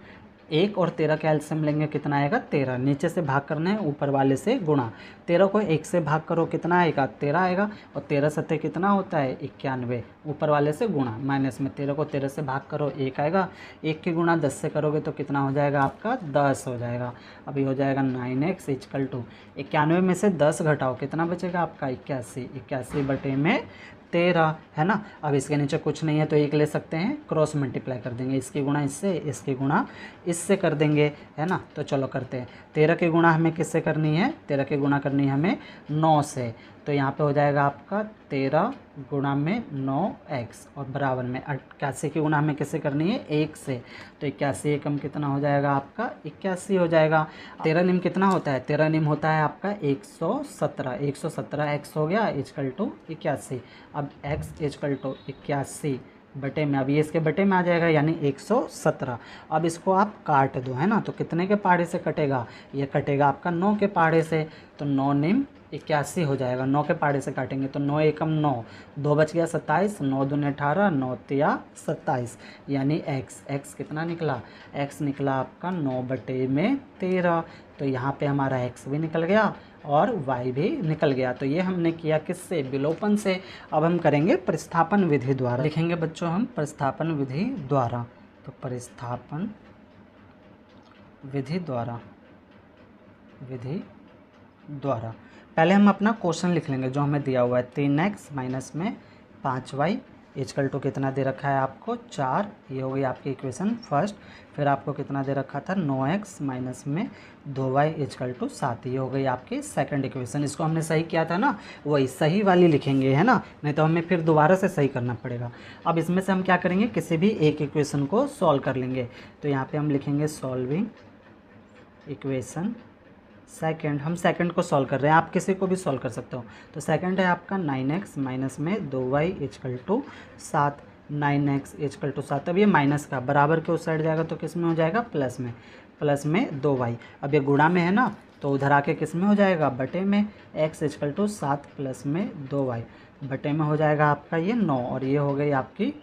1 और 13 का एलसीएम लेंगे, कितना आएगा 13। नीचे से भाग करना है, ऊपर वाले से गुणा। 13 को 1 से भाग करो, कितना आएगा 13 आएगा। और 13 सत्ते कितना होता है 91, ऊपर वाले से गुणा। माइनस में 13 को 13 से भाग करो 1 आएगा। 1 की गुणा 10 से करोगे तो कितना हो जाएगा आपका 10 हो जाएगा। अभी हो जाएगा 9x इक्वल टू 91 में से 10 घटाओ, कितना बचेगा आपका 81। 81/13, है ना। अब इसके नीचे कुछ नहीं है तो 1 ले सकते हैं, क्रॉस मल्टीप्लाई कर देंगे। इसकी गुणा इससे, इसकी गुणा इससे कर देंगे, है ना। तो चलो करते हैं। 13 की गुणा हमें किससे करनी है, 13 की गुणा करनी है हमें 9 से। तो यहाँ पे हो जाएगा आपका 13 गुणा में 9x, और बराबर में 81 की गुणा हमें किससे करनी है, 1 से। तो 81 एकम कितना हो जाएगा आपका 81 हो जाएगा। 13 निम कितना होता है, 13 निम होता है आपका 117। 117x हो गया इक्वल टू 81। अब x इक्वल टू 81 बटे में, अब ये इसके बटे में आ जाएगा यानी 117। अब इसको आप काट दो, है ना। तो कितने के पहाड़े से कटेगा, ये कटेगा आपका 9 के पहाड़े से। तो 9 निम 81 हो जाएगा। 9 के पहाड़े से काटेंगे तो 9 एकम 9, 2 बच गया 27, 9 दूनी 18, 9 तिया 27, यानी x कितना निकला, x निकला आपका 9/13। तो यहाँ पे हमारा x भी निकल गया और y भी निकल गया। तो ये हमने किया किससे, विलोपन से। अब हम करेंगे प्रतिस्थापन विधि द्वारा, लिखेंगे बच्चों हम प्रतिस्थापन विधि द्वारा। तो प्रतिस्थापन विधि द्वारा पहले हम अपना क्वेश्चन लिख लेंगे जो हमें दिया हुआ है। 3x माइनस में 5y इक्वल टू कितना दे रखा है आपको 4। ये हो गई आपकी इक्वेशन फर्स्ट। फिर आपको कितना दे रखा था 9x माइनस में 2y इक्वल टू 7। ये हो गई आपकी सेकंड इक्वेशन। इसको हमने सही किया था ना, वही सही वाली लिखेंगे, है ना, नहीं तो हमें फिर दोबारा से सही करना पड़ेगा। अब इसमें से हम क्या करेंगे, किसी भी एक इक्वेशन को सॉल्व कर लेंगे। तो यहाँ पर हम लिखेंगे सॉल्विंग इक्वेशन सेकंड। हम सेकंड को सॉल्व कर रहे हैं, आप किसी को भी सॉल्व कर सकते हो। तो सेकंड है आपका 9x माइनस में 2y equal to 7। 9x equal to 7। अब ये माइनस का बराबर के उस साइड जाएगा तो किस में हो जाएगा, प्लस में। प्लस में 2y। अब ये गुणा में है ना, तो उधर आके किस में हो जाएगा, बटे में। x इक्वल टू 7 प्लस में 2y बटे में हो जाएगा आपका ये 9। और ये हो गई आपकी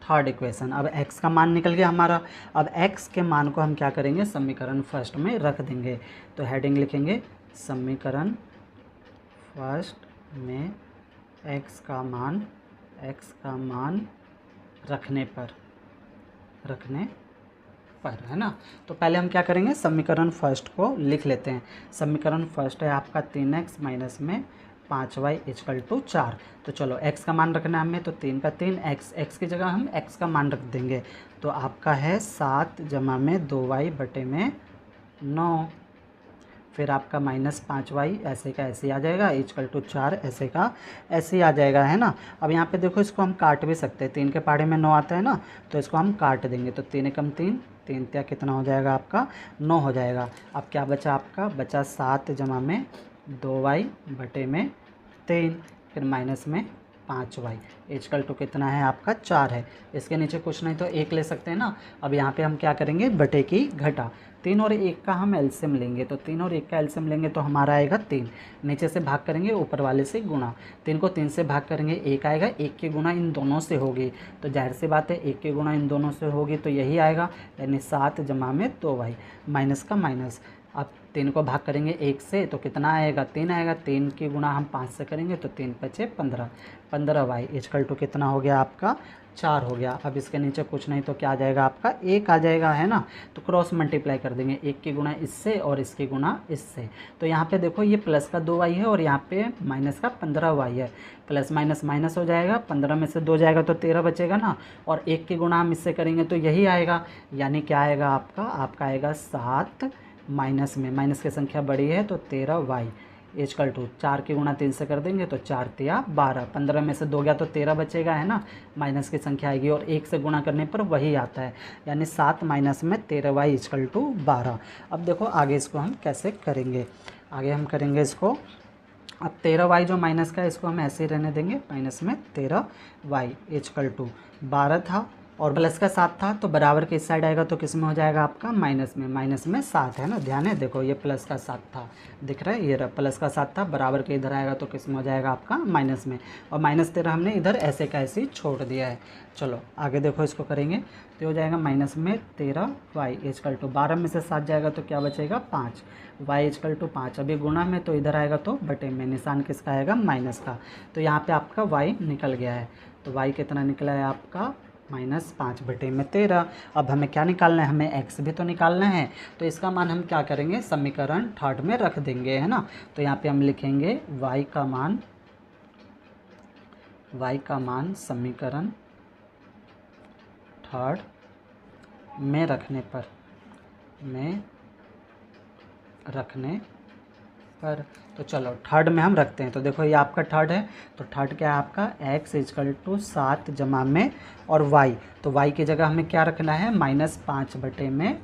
थर्ड इक्वेशन। अब x का मान निकल गया हमारा। अब x के मान को हम क्या करेंगे, समीकरण फर्स्ट में रख देंगे। तो हेडिंग लिखेंगे समीकरण फर्स्ट में x का मान रखने पर, है ना। तो पहले हम क्या करेंगे, समीकरण फर्स्ट को लिख लेते हैं। समीकरण फर्स्ट है आपका 3x माइनस में 5y इक्वल टू 4। तो चलो x का मान रखना है हमें, तो 3 का 3, x की जगह हम x का मान रख देंगे। तो आपका है 7 जमा में 2y बटे में 9। फिर आपका -5y ऐसे का ऐसे आ जाएगा इक्वल टू 4 ऐसे का ऐसे आ जाएगा, है ना। अब यहाँ पे देखो इसको हम काट भी सकते हैं। 3 के पहाड़े में 9 आता है ना, तो इसको हम काट देंगे। तो 3 एकम 3, 3 त्या कितना हो जाएगा आपका 9 हो जाएगा। अब क्या बचा आपका, बचा 7 जमा में 2y बटे में 3, फिर माइनस में 5y इक्वल टू कितना है आपका 4 है। इसके नीचे कुछ नहीं तो 1 ले सकते हैं ना। अब यहाँ पे हम क्या करेंगे, बटे की घटा। 3 और 1 का हम एलसीएम लेंगे। तो 3 और 1 का एलसीएम लेंगे तो हमारा आएगा 3। नीचे से भाग करेंगे, ऊपर वाले से गुणा। 3 को 3 से भाग करेंगे 1 आएगा। 1 की गुणा इन दोनों से होगी, तो जाहिर सी बात है 1 की गुणा इन दोनों से होगी तो यही आएगा, यानी 7 जमा में 2y माइनस का माइनस। अब 3 को भाग करेंगे 1 से तो कितना आएगा, 3 आएगा। 3 की गुणा हम 5 से करेंगे तो 3 5 15, 15y इक्वल टू कितना हो गया आपका 4 हो गया। अब इसके नीचे कुछ नहीं तो क्या आ जाएगा आपका 1 आ जाएगा, है ना। तो क्रॉस मल्टीप्लाई कर देंगे, 1 की गुणा इससे और इसकी गुणा इससे। तो यहाँ पे देखो ये प्लस का 2y है और यहाँ पे माइनस का 15y है। प्लस माइनस माइनस हो जाएगा, 15 में से 2 जाएगा तो 13 बचेगा ना, और 1 की गुणा हम इससे करेंगे तो यही आएगा। यानी क्या आएगा आपका आएगा 7 माइनस में माइनस की संख्या बड़ी है तो 13y इक्वल टू 4 की गुणा 3 से कर देंगे तो 4 तिया 12, 15 में से 2 गया तो 13 बचेगा, है ना। माइनस की संख्या आएगी और 1 से गुणा करने पर वही आता है, यानी 7 माइनस में 13y इक्वल टू 12। अब देखो आगे इसको हम कैसे करेंगे, आगे हम करेंगे इसको। अब 13y जो माइनस का है इसको हम ऐसे ही रहने देंगे, माइनस में 13y इक्वल टू 12 था और प्लस का 7 था, तो बराबर के इस साइड आएगा तो किस में हो जाएगा आपका माइनस में 7 है ना। ध्यान है, देखो ये प्लस का 7 था, दिख रहा है, ये प्लस का 7 था, बराबर के इधर आएगा तो किस में हो जाएगा आपका माइनस में, और -13 हमने इधर ऐसे का ऐसे ही छोड़ दिया है। चलो आगे देखो इसको करेंगे तो हो जाएगा माइनस में 13y इक्वल टू 12 में से 7 जाएगा तो क्या बचेगा 5, y इक्वल टू 5। अब ये गुणा में तो इधर आएगा तो बटे में, निशान किसका आएगा माइनस का, तो यहाँ पे आपका y निकल गया है। तो y कितना निकला है आपका -5 बटे में 13। अब हमें क्या निकालना है, हमें x भी तो निकालना है, तो इसका मान हम क्या करेंगे समीकरण 3 में रख देंगे, है ना। तो यहाँ पे हम लिखेंगे y का मान समीकरण 3 में रखने पर तो चलो 3 में हम रखते हैं। तो देखो ये आपका 3 है, तो 3 क्या है आपका x इक्वल टू 7 जमा में और y, तो y की जगह हमें क्या रखना है -5 बटे में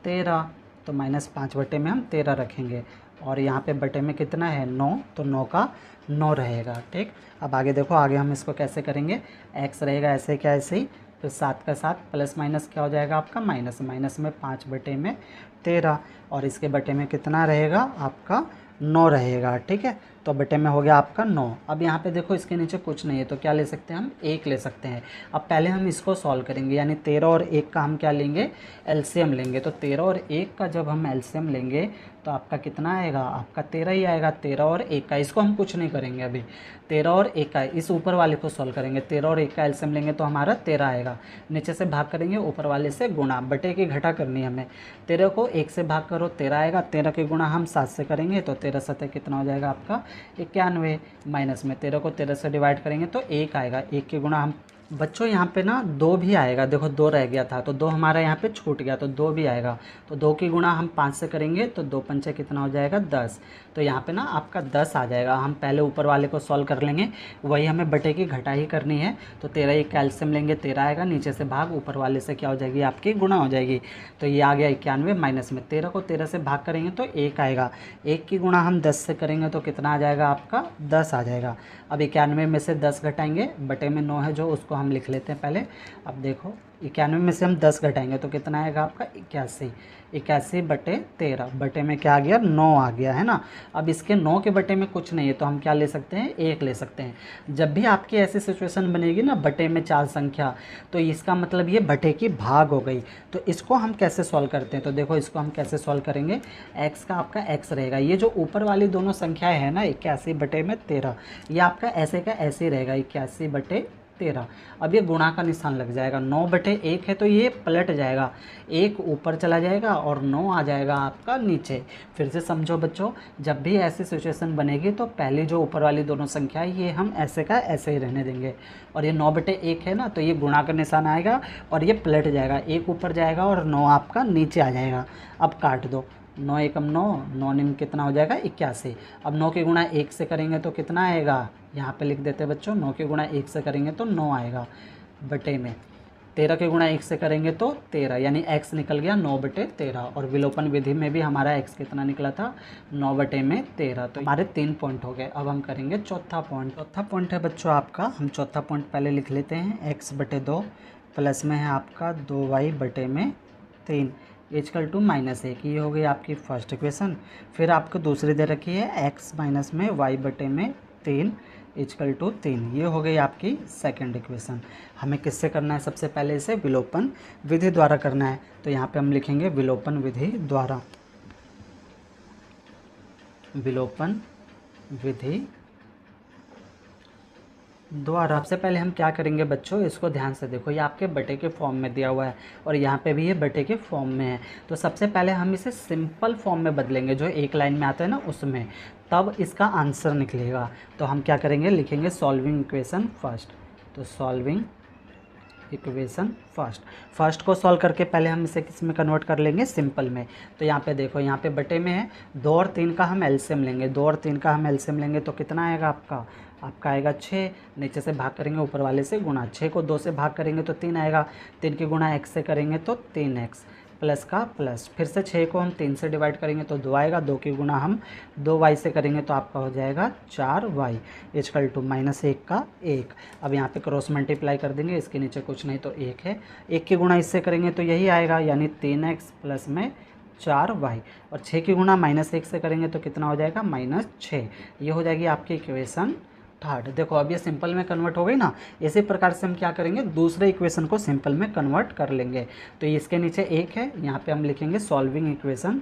13, तो -5 बटे में हम 13 रखेंगे, और यहाँ पे बटे में कितना है 9, तो 9 का 9 रहेगा। ठीक, अब आगे देखो, आगे हम इसको कैसे करेंगे, x रहेगा ऐसे क्या ऐसे ही, फिर 7 का 7 प्लस माइनस क्या हो जाएगा आपका माइनस में 5 बटे में 13, और इसके बटे में कितना रहेगा आपका 9 रहेगा। ठीक है, तो बटे में हो गया आपका 9। अब यहाँ पे देखो इसके नीचे कुछ नहीं है तो क्या ले सकते हैं हम 1 ले सकते हैं। अब पहले हम इसको सॉल्व करेंगे, यानी 13 और 1 का हम क्या लेंगे एलसीएम लेंगे। तो 13 और 1 का जब हम एलसीएम लेंगे तो आपका कितना आएगा, आपका 13 ही आएगा। 13 और 1 का, इसको हम कुछ नहीं करेंगे अभी, 13 और 1 का इस ऊपर वाले को सॉल्व करेंगे। 13 और 1 का एलसीएम लेंगे तो हमारा 13 आएगा, नीचे से भाग करेंगे ऊपर वाले से गुणा, बटे की घटा करनी है हमें। 13 को 1 से भाग करो 13 आएगा, 13 की गुणा हम 7 से करेंगे तो 13 7 कितना हो जाएगा आपका 91, माइनस में 13 को 13 से डिवाइड करेंगे तो 1 आएगा, 1 की गुणा हम बच्चों यहाँ पे ना 2 भी आएगा, देखो 2 रह गया था तो 2 हमारा यहाँ पे छूट गया तो 2 भी आएगा। तो 2 की गुणा हम 5 से करेंगे तो 2 पंचे कितना हो जाएगा 10, तो यहाँ पे ना आपका 10 आ जाएगा। हम पहले ऊपर वाले को सॉल्व कर लेंगे, वही हमें बटे की घटा ही करनी है। तो 13 एक कैल्शियम लेंगे 13 आएगा, नीचे से भाग ऊपर वाले से क्या हो जाएगी आपकी गुणा हो जाएगी, तो ये आ गया 91, माइनस में 13 को 13 से भाग करेंगे तो 1 आएगा, 1 की गुणा हम 10 से करेंगे तो कितना आ जाएगा आपका 10 आ जाएगा। अब 91 में से 10 घटाएंगे, बटे में 9 है जो उसको हम लिख लेते हैं पहले। अब देखो 91 में से हम 10 घटाएंगे तो कितना आएगा आपका 81, 81 बटे 13, बटे में क्या आ गया 9 आ गया, है ना। अब इसके 9 के बटे में कुछ नहीं है तो हम क्या ले सकते हैं 1 ले सकते हैं। जब भी आपकी ऐसी सिचुएशन बनेगी ना बटे में 4 संख्या, तो इसका मतलब ये बटे की भाग हो गई। तो इसको हम कैसे सॉल्व करते हैं, तो देखो इसको हम कैसे सॉल्व करेंगे, x का आपका x रहेगा, ये जो ऊपर वाली दोनों संख्याएं है ना 81 बटे में 13, ये आपका ऐसे का ऐसे ही रहेगा 81 बटे 13। अब ये गुणा का निशान लग जाएगा, 9 बटे 1 है तो ये पलट जाएगा, 1 ऊपर चला जाएगा और 9 आ जाएगा आपका नीचे। फिर से समझो बच्चों, जब भी ऐसी सिचुएशन बनेगी तो पहले जो ऊपर वाली दोनों संख्या है ये हम ऐसे का ऐसे ही रहने देंगे, और ये 9 बटे 1 है ना तो ये गुणा का निशान आएगा और ये पलट जाएगा, 1 ऊपर जाएगा और 9 आपका नीचे आ जाएगा। अब काट दो, 9 एकम 9, 9 निम कितना हो जाएगा 81। अब 9 की गुणा 1 से करेंगे तो कितना आएगा, यहाँ पे लिख देते हैं बच्चों, 9 की गुणा 1 से करेंगे तो 9 आएगा, बटे में 13 की गुणा 1 से करेंगे तो 13, यानी x निकल गया 9 बटे 13। और विलोपन विधि में भी हमारा x कितना निकला था 9 बटे में 13। तो हमारे 3 पॉइंट हो गए। अब हम करेंगे चौथा पॉइंट। चौथा पॉइंट है बच्चों आपका, हम चौथा पॉइंट पहले लिख लेते हैं, x बटे 2 प्लस में है आपका 2y बटे में 3 इक्वल टू -1, ये हो गई आपकी फर्स्ट इक्वेशन। फिर आपको दूसरी दे रखी है x माइनस में y बटे में 3 इक्वल टू 3, ये हो गई आपकी सेकंड इक्वेशन। हमें किससे करना है, सबसे पहले इसे विलोपन विधि द्वारा करना है, तो यहाँ पे हम लिखेंगे विलोपन विधि द्वारा। विलोपन विधि द्वारा। सबसे पहले हम क्या करेंगे बच्चों, इसको ध्यान से देखो, ये आपके बटे के फॉर्म में दिया हुआ है और यहाँ पे भी ये बटे के फॉर्म में है। तो सबसे पहले हम इसे सिंपल फॉर्म में बदलेंगे, जो एक लाइन में आता है ना उसमें, तब इसका आंसर निकलेगा। तो हम क्या करेंगे, लिखेंगे सॉल्विंग इक्वेशन फर्स्ट। तो सॉल्विंग इक्वेशन फर्स्ट को सॉल्व करके पहले हम इसे किस में कन्वर्ट कर लेंगे, सिंपल में। तो यहाँ पे देखो, यहाँ पे बटे में है 2 और 3 का हम एलसीएम लेंगे, 2 और 3 का हम एलसीएम लेंगे तो कितना आएगा आपका आएगा 6। नीचे से भाग करेंगे, ऊपर वाले से गुणा, 6 को 2 से भाग करेंगे तो 3 आएगा, 3 की गुणा x से करेंगे तो 3x प्लस का प्लस, फिर से 6 को हम 3 से डिवाइड करेंगे तो 2 आएगा, 2 की गुणा हम 2y से करेंगे तो आपका हो जाएगा 4y इक्वल टू -1 का 1। अब यहाँ पे क्रॉस मल्टीप्लाई कर देंगे, इसके नीचे कुछ नहीं तो 1 है, 1 की गुणा इससे करेंगे तो यही आएगा, यानी 3x प्लस में 4y, और 6 की गुणा -1 से करेंगे तो कितना हो जाएगा, -6। ये हो जाएगी आपकी इक्वेशन थर्ड। देखो अब ये सिंपल में कन्वर्ट हो गई ना। इसी प्रकार से हम क्या करेंगे, दूसरे इक्वेशन को सिंपल में कन्वर्ट कर लेंगे। तो इसके नीचे 1 है, यहाँ पे हम लिखेंगे सॉल्विंग इक्वेशन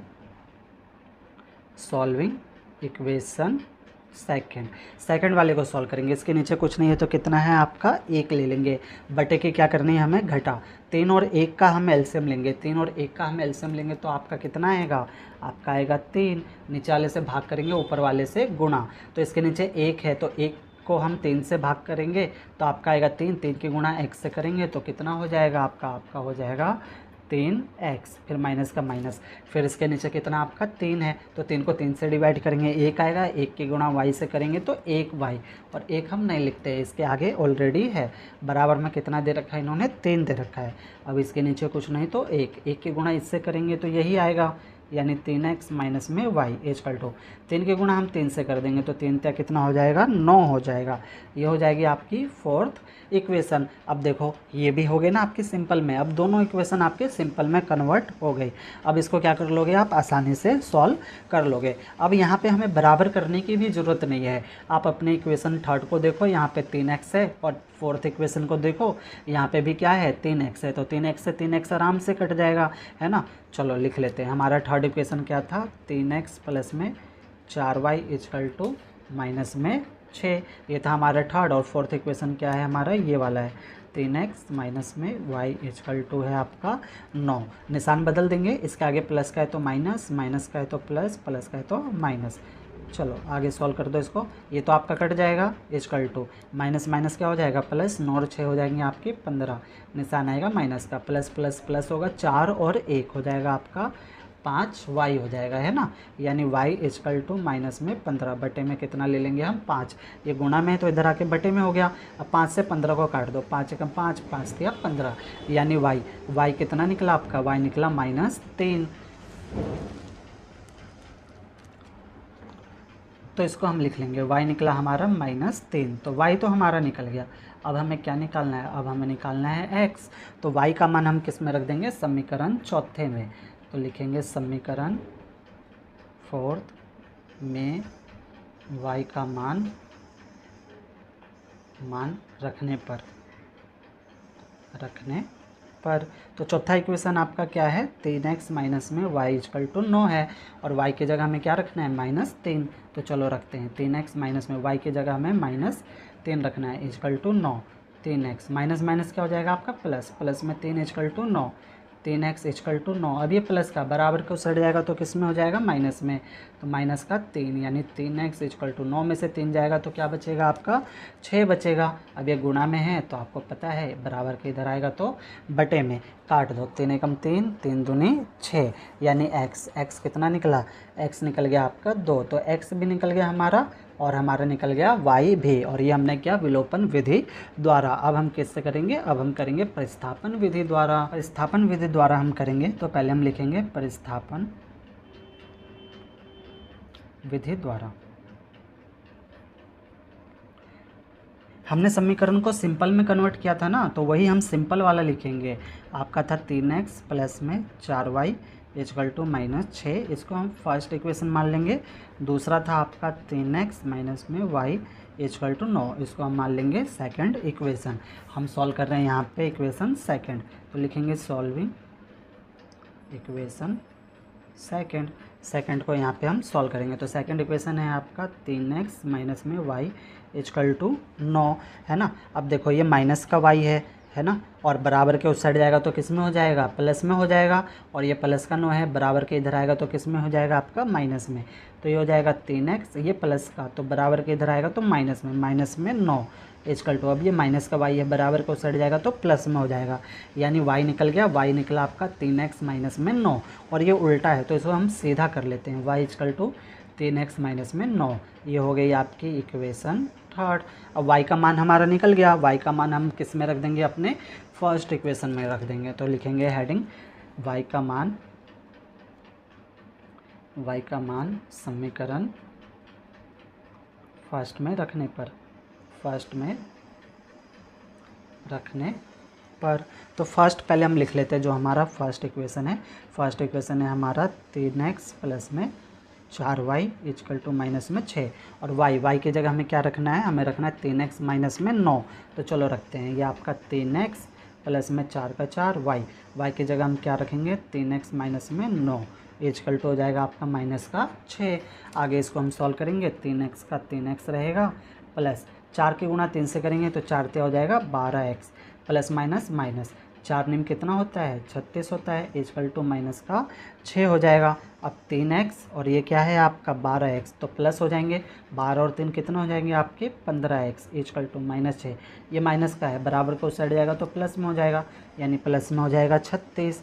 सेकंड वाले को सॉल्व करेंगे। इसके नीचे कुछ नहीं है तो कितना है आपका, 1 ले लेंगे, बटे की क्या करनी है हमें, घटा। 3 और 1 का हम एलसीएम लेंगे, 3 और 1 का हम एलसीएम लेंगे तो आपका कितना आएगा, आपका आएगा 3। नीचे वाले से भाग करेंगे, ऊपर वाले से गुणा। तो इसके नीचे 1 है तो 1 को हम 3 से भाग करेंगे तो आपका आएगा 3, 3 की गुणा x से करेंगे तो कितना हो जाएगा आपका हो जाएगा 3x, फिर माइनस का माइनस, फिर इसके नीचे कितना आपका 3 है तो 3 को 3 से डिवाइड करेंगे, 1 आएगा, 1 की गुणा y से करेंगे तो 1y, और 1 हम नहीं लिखते हैं, इसके आगे ऑलरेडी है, बराबर में कितना दे रखा है इन्होंने, 3 दे रखा है। अब इसके नीचे कुछ नहीं तो 1 की गुणा इससे करेंगे तो यही आएगा, यानी 3x माइनस में y इक्वल टू 3 की गुणा हम 3 से कर देंगे तो 3 त्या कितना हो जाएगा, 9 हो जाएगा। ये हो जाएगी आपकी फोर्थ इक्वेशन। अब देखो ये भी हो गई ना आपकी सिंपल में, अब दोनों इक्वेशन आपके सिंपल में कन्वर्ट हो गई। अब इसको क्या कर लोगे आप, आसानी से सॉल्व कर लोगे। अब यहाँ पे हमें बराबर करने की भी ज़रूरत नहीं है। आप अपने इक्वेशन थर्ड को देखो, यहाँ पे 3x है, और फोर्थ इक्वेशन को देखो, यहाँ पे भी क्या है, 3x है, तो 3x से 3x आराम से कट जाएगा, है ना। चलो लिख लेते हैं, हमारा थर्ड इक्वेशन क्या था, 3x प्लस में 4y इक्वल टू माइनस में 6, ये था हमारा थर्ड। और फोर्थ इक्वेशन क्या है हमारा, ये वाला है, 3x माइनस में y इक्वल टू है आपका 9। निशान बदल देंगे, इसके आगे प्लस का है तो माइनस, माइनस का है तो प्लस, प्लस का है तो माइनस। चलो आगे सॉल्व कर दो इसको, ये तो आपका कट जाएगा, इक्वल टू माइनस माइनस क्या हो जाएगा, प्लस, 9 और 6 हो जाएंगे आपके 15, निशान आएगा माइनस का, प्लस प्लस प्लस होगा, 4 और 1 हो जाएगा आपका 5y हो जाएगा, है ना। यानी y इक्वल टू माइनस में 15, बटे में कितना ले लेंगे हम, 5। ये गुणा में है तो इधर आके बटे में हो गया। अब 5 से 15 को काट दो, 5 एकम 5, 5 दिया 15, यानी y कितना निकला आपका, y निकला -3। तो इसको हम लिख लेंगे, y निकला हमारा -3, तो y तो हमारा निकल गया। अब हमें क्या निकालना है, अब हमें निकालना है x। तो y का मान हम किस में रख देंगे, समीकरण चौथे में। तो लिखेंगे समीकरण फोर्थ में y का मान रखने पर तो चौथा इक्वेशन आपका क्या है, 3x माइनस में y इक्वल टू 9 है, और y की जगह हमें क्या रखना है, -3। तो चलो रखते हैं, 3x माइनस में y की जगह हमें -3 रखना है, equal to 9। 3x minus minus क्या हो जाएगा आपका, प्लस, प्लस में 3 equal to 9, 3x equal to 9। अब ये प्लस का बराबर को सट जाएगा तो किस में हो जाएगा, माइनस में, तो माइनस का 3, यानी 3x इक्वल टू 9 में से 3 जाएगा तो क्या बचेगा आपका, 6 बचेगा। अब ये गुणा में है तो आपको पता है बराबर के इधर आएगा तो बटे में, काट दो, 3 एकम 3, 3 दूनी 6, यानी x कितना निकला, x निकल गया आपका 2, तो x भी निकल गया हमारा, और हमारा निकल गया y भी, और ये हमने क्या, विलोपन विधि द्वारा। अब हम किससे करेंगे, अब हम करेंगे प्रतिस्थापन विधि द्वारा। प्रतिस्थापन विधि द्वारा हम करेंगे तो पहले हम लिखेंगे प्रतिस्थापन विधि द्वारा। हमने समीकरण को सिंपल में कन्वर्ट किया था ना, तो वही हम सिंपल वाला लिखेंगे। आपका था 3x प्लस में 4y इक्वल टू -6, इसको हम फर्स्ट इक्वेशन मान लेंगे। दूसरा था आपका 3x माइनस में y इक्वल टू 9, इसको हम मान लेंगे सेकंड इक्वेशन। हम सॉल्व कर रहे हैं यहाँ पे इक्वेशन सेकंड, तो लिखेंगे सॉल्विंग इक्वेशन सेकंड को यहाँ पे हम सॉल्व करेंगे। तो सेकंड इक्वेशन है आपका 3x माइनस में y इक्वल टू 9, है ना। अब देखो ये माइनस का y है ना, और बराबर के उस साइड जाएगा तो किस में हो जाएगा, प्लस में हो जाएगा, और ये प्लस का 9 है, बराबर के इधर आएगा तो किस में हो जाएगा आपका, माइनस में। तो ये हो जाएगा 3x, ये प्लस का तो बराबर के इधर आएगा तो माइनस में 9 इक्वल टू, अब ये माइनस का y है, बराबर के उस साइड जाएगा तो प्लस में हो जाएगा, यानी y निकल गया, y निकला आपका 3x माइनस में 9, और ये उल्टा है तो इसको हम सीधा कर लेते हैं, y equal to 3x minus में 9। ये हो गई आपकी इक्वेशन थर्ड। अब y का मान हमारा निकल गया, y का मान हम किस में रख देंगे, अपने फर्स्ट इक्वेशन में रख देंगे। तो लिखेंगे हेडिंग y का मान समीकरण फर्स्ट में रखने पर तो फर्स्ट पहले हम लिख लेते हैं जो हमारा फर्स्ट इक्वेशन है। फर्स्ट इक्वेशन है हमारा 3x प्लस में 4y इक्वल टू माइनस में 6, और y की जगह हमें क्या रखना है, हमें रखना है 3x माइनस में 9। तो चलो रखते हैं, ये आपका 3x प्लस में 4 का 4 y की जगह हम क्या रखेंगे, 3x माइनस में 9 इक्वल टू हो जाएगा आपका माइनस का 6। आगे इसको हम सॉल्व करेंगे, 3x का 3x रहेगा प्लस 4 के गुणा 3 से करेंगे तो 4 ते हो जाएगा 12x प्लस माइनस 4 निम कितना होता है, 36 होता है, इक्वल टू माइनस का 6 हो जाएगा। अब 3x और ये क्या है आपका 12x, तो प्लस हो जाएंगे, 12 और 3 कितना हो जाएंगे आपके 15x इक्वल टू माइनस 6। ये माइनस का है, बराबर को उस साइड जाएगा तो प्लस में हो जाएगा, यानी प्लस में हो जाएगा 36,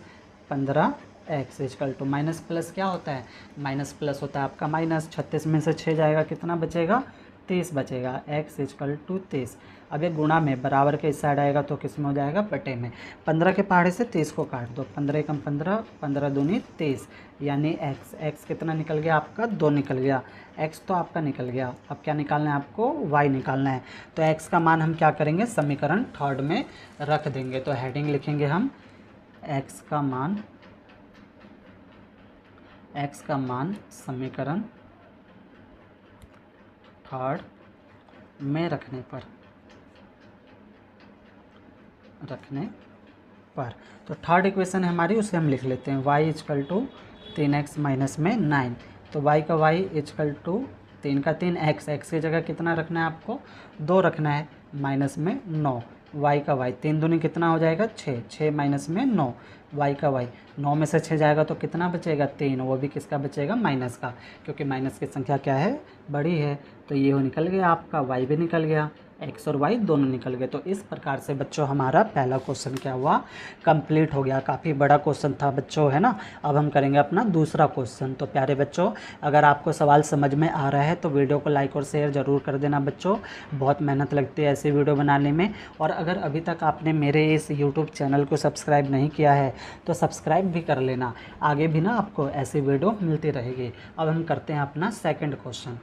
15x equal to minus plus क्या होता है, माइनस प्लस होता है आपका माइनस, 36 में से 6 जाएगा कितना बचेगा, 30 बचेगा, x इक्वल टू 30। अब ये गुणा में बराबर के इस साइड आएगा तो किस में हो जाएगा, बटे में। 15 के पहाड़े से 30 को काट दो, 15 एकम 15, 15 दूनी 30, यानी x कितना निकल गया आपका, 2 निकल गया, x तो आपका निकल गया। अब क्या निकालना है आपको, y निकालना है। तो x का मान हम क्या करेंगे, समीकरण थर्ड में रख देंगे। तो हेडिंग लिखेंगे हम x का मान समीकरण थर्ड में रखने पर तो थर्ड इक्वेशन है हमारी, उसे हम लिख लेते हैं, y equal to 3x minus में 9। तो y का y इक्वल टू 3 का 3 x की जगह कितना रखना है आपको, 2 रखना है, माइनस में 9, y का y 3 दूनी कितना हो जाएगा 6 माइनस में 9, y का y 9 में से 6 जाएगा तो कितना बचेगा 3, वो भी किसका बचेगा, माइनस का, क्योंकि माइनस की संख्या क्या है, बड़ी है। तो ये हो निकल गया आपका, y भी निकल गया, x और y दोनों निकल गए। तो इस प्रकार से बच्चों हमारा पहला क्वेश्चन क्या हुआ, कंप्लीट हो गया। काफ़ी बड़ा क्वेश्चन था बच्चों, है ना। अब हम करेंगे अपना दूसरा क्वेश्चन। तो प्यारे बच्चों, अगर आपको सवाल समझ में आ रहा है तो वीडियो को लाइक और शेयर ज़रूर कर देना बच्चों, बहुत मेहनत लगती है ऐसी वीडियो बनाने में। और अगर अभी तक आपने मेरे इस यूट्यूब चैनल को सब्सक्राइब नहीं किया है तो सब्सक्राइब भी कर लेना, आगे भी ना आपको ऐसी वीडियो मिलती रहेगी। अब हम करते हैं अपना सेकंड क्वेश्चन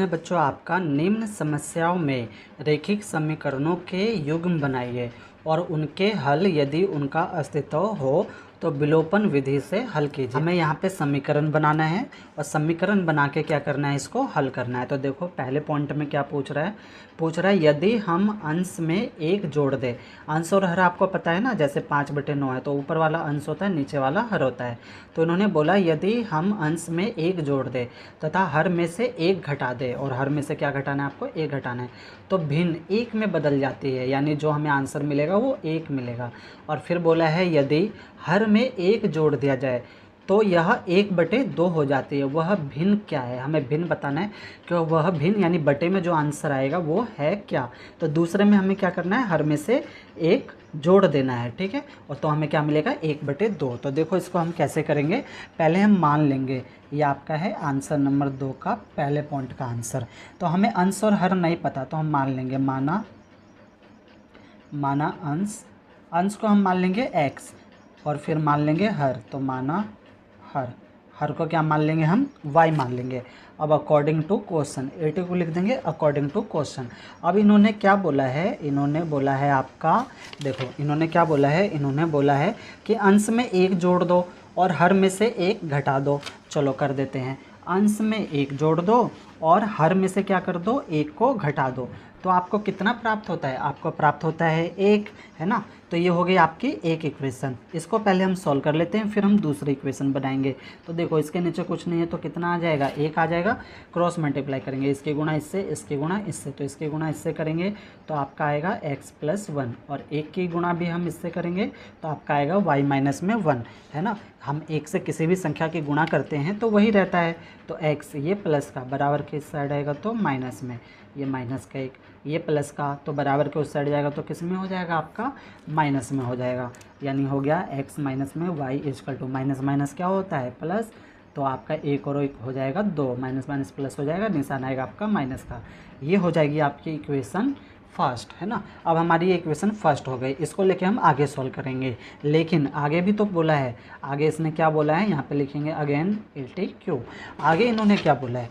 है बच्चों आपका, निम्न समस्याओं में रेखिक समीकरणों के युग्म बनाइए और उनके हल यदि उनका अस्तित्व हो तो विलोपन विधि से हल कीजिए। हमें यहाँ पे समीकरण बनाना है और समीकरण बना के क्या करना है, इसको हल करना है। तो देखो पहले पॉइंट में क्या पूछ रहा है यदि हम अंश में 1 जोड़ दें, अंश और हर आपको पता है ना, जैसे 5/9 है तो ऊपर वाला अंश होता है, नीचे वाला हर होता है। तो इन्होंने बोला यदि हम अंश में 1 जोड़ दें तथा हर में से 1 घटा दें, और हर में से क्या घटाना है आपको, 1 घटाना है, तो भिन्न 1 में बदल जाती है, यानी जो हमें आंसर मिलेगा वो 1 मिलेगा। और फिर बोला है यदि हर में 1 जोड़ दिया जाए तो यह 1/2 हो जाती है, वह भिन्न क्या है, हमें भिन्न बताना है कि वह भिन्न यानी बटे में जो आंसर आएगा वो है क्या। तो दूसरे में हमें क्या करना है, हर में से 1 जोड़ देना है, ठीक है, और तो हमें क्या मिलेगा 1/2। तो देखो इसको हम कैसे करेंगे, पहले हम मान लेंगे, ये आपका है आंसर नंबर 2 का पहले पॉइंट का आंसर। तो हमें अंश और हर नहीं पता तो हम मान लेंगे, माना अंश को हम मान लेंगे x और फिर मान लेंगे हर, तो माना हर को क्या मान लेंगे हम, y मान लेंगे। अब अकॉर्डिंग टू क्वेश्चन 80 को लिख देंगे अकॉर्डिंग टू क्वेश्चन। अब इन्होंने क्या बोला है, इन्होंने बोला है आपका, देखो इन्होंने क्या बोला है, इन्होंने बोला है कि अंश में 1 जोड़ दो और हर में से 1 घटा दो। चलो कर देते हैं, अंश में 1 जोड़ दो और हर में से क्या कर दो, 1 को घटा दो। तो आपको कितना प्राप्त होता है, आपको प्राप्त होता है 1, है ना। तो ये हो गई आपकी एक इक्वेशन। इसको पहले हम सॉल्व कर लेते हैं, फिर हम दूसरी इक्वेशन बनाएंगे। तो देखो इसके नीचे कुछ नहीं है तो कितना आ जाएगा, 1 आ जाएगा। क्रॉस मल्टीप्लाई करेंगे, इसके गुणा इससे, इसके गुणा इससे, तो इसके गुणा इससे करेंगे तो आपका आएगा x + 1, और 1 की गुणा भी हम इससे करेंगे तो आपका आएगा y - 1, है ना। हम 1 से किसी भी संख्या की गुणा करते हैं तो वही रहता है। तो x ये प्लस का बराबर के इस साइड आएगा तो माइनस में, ये माइनस का 1, ये प्लस का तो बराबर के उस साइड जाएगा तो किस में हो जाएगा, आपका माइनस में हो जाएगा। यानी हो गया x माइनस में y = माइनस माइनस क्या होता है, प्लस। तो आपका 1 और 1 हो जाएगा 2, माइनस माइनस प्लस हो जाएगा, निशान आएगा आपका माइनस का। ये हो जाएगी आपकी इक्वेशन फर्स्ट, है ना। अब हमारी ये इक्वेशन फर्स्ट हो गई, इसको लेके हम आगे सॉल्व करेंगे। लेकिन आगे भी तो बोला है, आगे इसने क्या बोला है, यहाँ पे लिखेंगे अगेन LTQ। आगे इन्होंने क्या बोला है,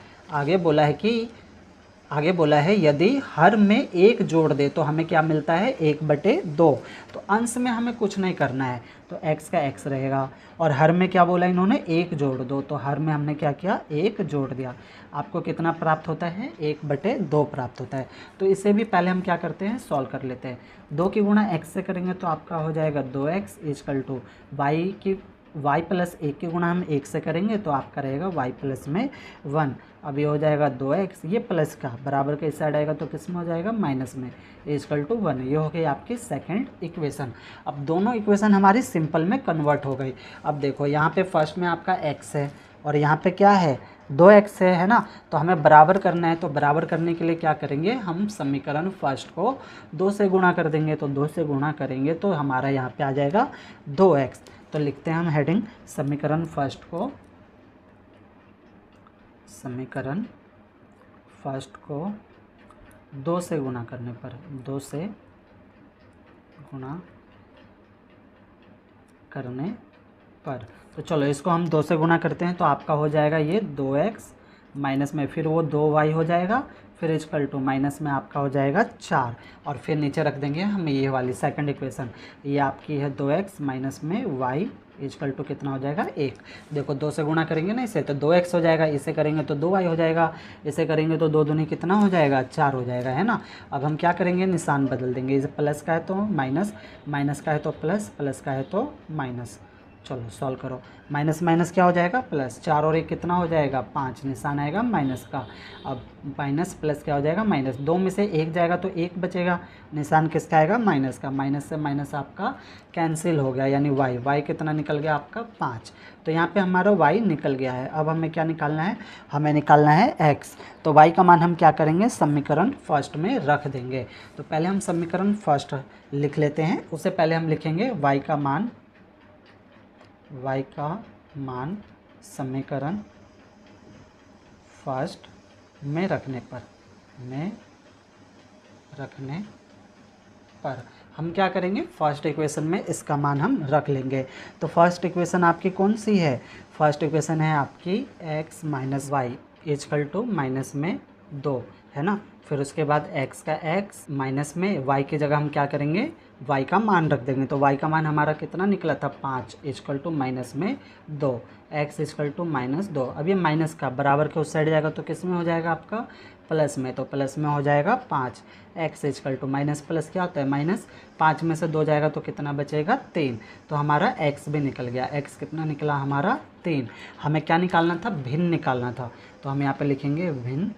आगे बोला है यदि हर में 1 जोड़ दे तो हमें क्या मिलता है, 1/2। तो अंश में हमें कुछ नहीं करना है, तो x का x रहेगा। और हर में क्या बोला इन्होंने, 1 जोड़ दो, तो हर में हमने क्या किया, 1 जोड़ दिया। आपको कितना प्राप्त होता है, 1/2 प्राप्त होता है। तो इसे भी पहले हम क्या करते हैं, सॉल्व कर लेते हैं। 2 की गुणा x से करेंगे तो आपका हो जाएगा 2x = y + 1 की गुणा हम 1 से करेंगे तो आपका रहेगा y + 1। अब ये हो जाएगा 2x, ये प्लस का बराबर के इस साइड आएगा तो किस में हो जाएगा, माइनस में, = 1। ये हो गई आपकी सेकंड इक्वेशन। अब दोनों इक्वेशन हमारी सिंपल में कन्वर्ट हो गई। अब देखो यहाँ पे फर्स्ट में आपका x है और यहाँ पे क्या है, 2x है ना। तो हमें बराबर करना है, तो बराबर करने के लिए क्या करेंगे, हम समीकरण फर्स्ट को 2 से गुणा कर देंगे। तो 2 से गुणा करेंगे तो हमारा यहाँ पे आ जाएगा 2x। तो लिखते हैं हम हेडिंग, समीकरण फर्स्ट को 2 से गुणा करने पर, 2 से गुणा करने पर, तो चलो इसको हम 2 से गुणा करते हैं तो आपका हो जाएगा ये 2x माइनस में फिर वो 2y हो जाएगा, फिर = माइनस में आपका हो जाएगा 4, और फिर नीचे रख देंगे हम ये वाली सेकंड इक्वेशन। ये आपकी है 2x माइनस में y = कितना हो जाएगा, 1। देखो 2 से गुणा करेंगे ना इसे तो 2x हो जाएगा, इसे करेंगे तो 2y हो जाएगा, इसे करेंगे तो 2 दूनी कितना हो जाएगा, 4 हो जाएगा, है ना। अब हम क्या करेंगे, निशान बदल देंगे, इसे प्लस का है तो माइनस, माइनस का है तो प्लस, प्लस का है तो माइनस। चलो सॉल्व करो, माइनस माइनस क्या हो जाएगा, प्लस। 4 और 1 कितना हो जाएगा, 5, निशान आएगा माइनस का। अब माइनस प्लस क्या हो जाएगा, माइनस। 2 में से 1 जाएगा तो 1 बचेगा, निशान किसका आएगा, माइनस का। माइनस से माइनस आपका कैंसिल हो गया, यानी y कितना निकल गया आपका, 5। तो यहाँ पे हमारा y निकल गया है। अब हमें क्या निकालना है, हमें निकालना है x। तो y का मान हम क्या करेंगे, समीकरण फर्स्ट में रख देंगे। तो पहले हम समीकरण फर्स्ट लिख लेते हैं, उससे पहले हम लिखेंगे y का मान समीकरण फर्स्ट में रखने पर हम क्या करेंगे, फर्स्ट इक्वेशन में इसका मान हम रख लेंगे। तो फर्स्ट इक्वेशन आपकी कौन सी है, फर्स्ट इक्वेशन है आपकी x - y -2, है ना। फिर उसके बाद x का x माइनस में y की जगह हम क्या करेंगे, y का मान रख देंगे। तो y का मान हमारा कितना निकला था, 5 -2, x -2। अब ये माइनस का बराबर के उस साइड जाएगा तो किस में हो जाएगा आपका, प्लस में। तो प्लस में हो जाएगा 5, x माइनस प्लस क्या होता है, माइनस। 5 में से 2 जाएगा तो कितना बचेगा, 3। तो हमारा x भी निकल गया, x कितना निकला हमारा, 3। हमें क्या निकालना था, भिन्न निकालना था। तो हम यहाँ पे लिखेंगे भिन्न,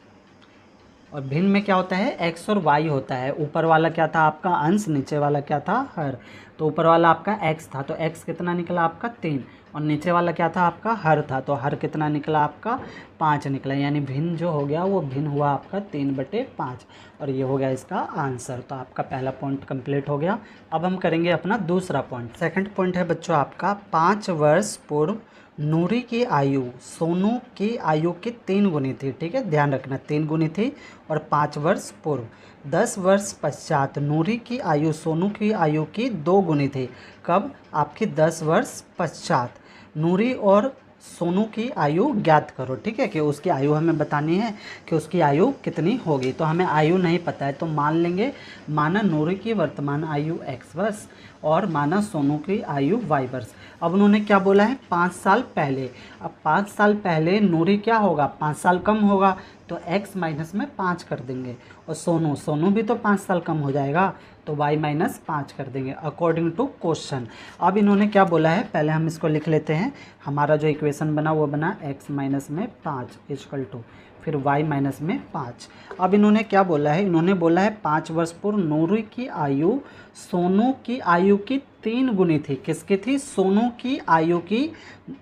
और भिन्न में क्या होता है, x और y होता है। ऊपर वाला क्या था आपका अंश, नीचे वाला क्या था, हर। तो ऊपर वाला आपका x था तो x कितना निकला आपका, 3, और नीचे वाला क्या था आपका, हर था। तो हर कितना निकला आपका, 5 निकला। यानी भिन्न जो हो गया वो भिन्न हुआ आपका 3/5, और ये हो गया इसका आंसर। तो आपका पहला पॉइंट कंप्लीट हो गया। अब हम करेंगे अपना दूसरा पॉइंट। सेकंड पॉइंट है बच्चों आपका, 5 वर्ष पूर्व नूरी की आयु सोनू की आयु की 3 गुनी थी। ठीक है, ध्यान रखना 3 गुनी थी, और 5 वर्ष पूर्व। 10 वर्ष पश्चात नूरी की आयु सोनू की आयु की 2 गुनी थी। कब, आपकी 10 वर्ष पश्चात। नूरी और सोनू की आयु ज्ञात करो। ठीक है, कि उसकी आयु हमें बतानी है कि उसकी आयु कितनी होगी। तो हमें आयु नहीं पता है तो मान लेंगे, माना नूरी की वर्तमान आयु x वर्ष और माना सोनू की आयु y वर्ष। अब उन्होंने क्या बोला है, 5 साल पहले। अब 5 साल पहले नूरी क्या होगा, 5 साल कम होगा, तो x माइनस में 5 कर देंगे। और सोनू, सोनू भी तो 5 साल कम हो जाएगा, तो y माइनस 5 कर देंगे अकॉर्डिंग टू क्वेश्चन। अब इन्होंने क्या बोला है, पहले हम इसको लिख लेते हैं। हमारा जो इक्वेशन बना वो बना x माइनस में 5 इक्वल टू फिर y माइनस में 5। अब इन्होंने क्या बोला है, इन्होंने बोला है 5 वर्ष पूर्व नूरी की आयु सोनू की आयु की 3 गुनी थी। किसकी थी? सोनू की आयु की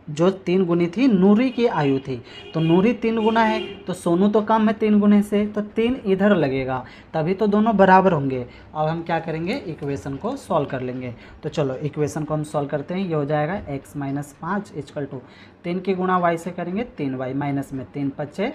जो 3 गुनी थी नूरी की आयु थी। तो नूरी 3 गुना है तो सोनू तो कम है 3 गुने से, तो 3 इधर लगेगा, तभी तो दोनों बराबर होंगे। अब हम क्या करेंगे, इक्वेशन को सॉल्व कर लेंगे। तो चलो इक्वेशन को हम सॉल्व करते हैं। ये हो जाएगा x माइनस 5 इक्वल टू 3 की गुणा y से करेंगे 3y माइनस में 3 5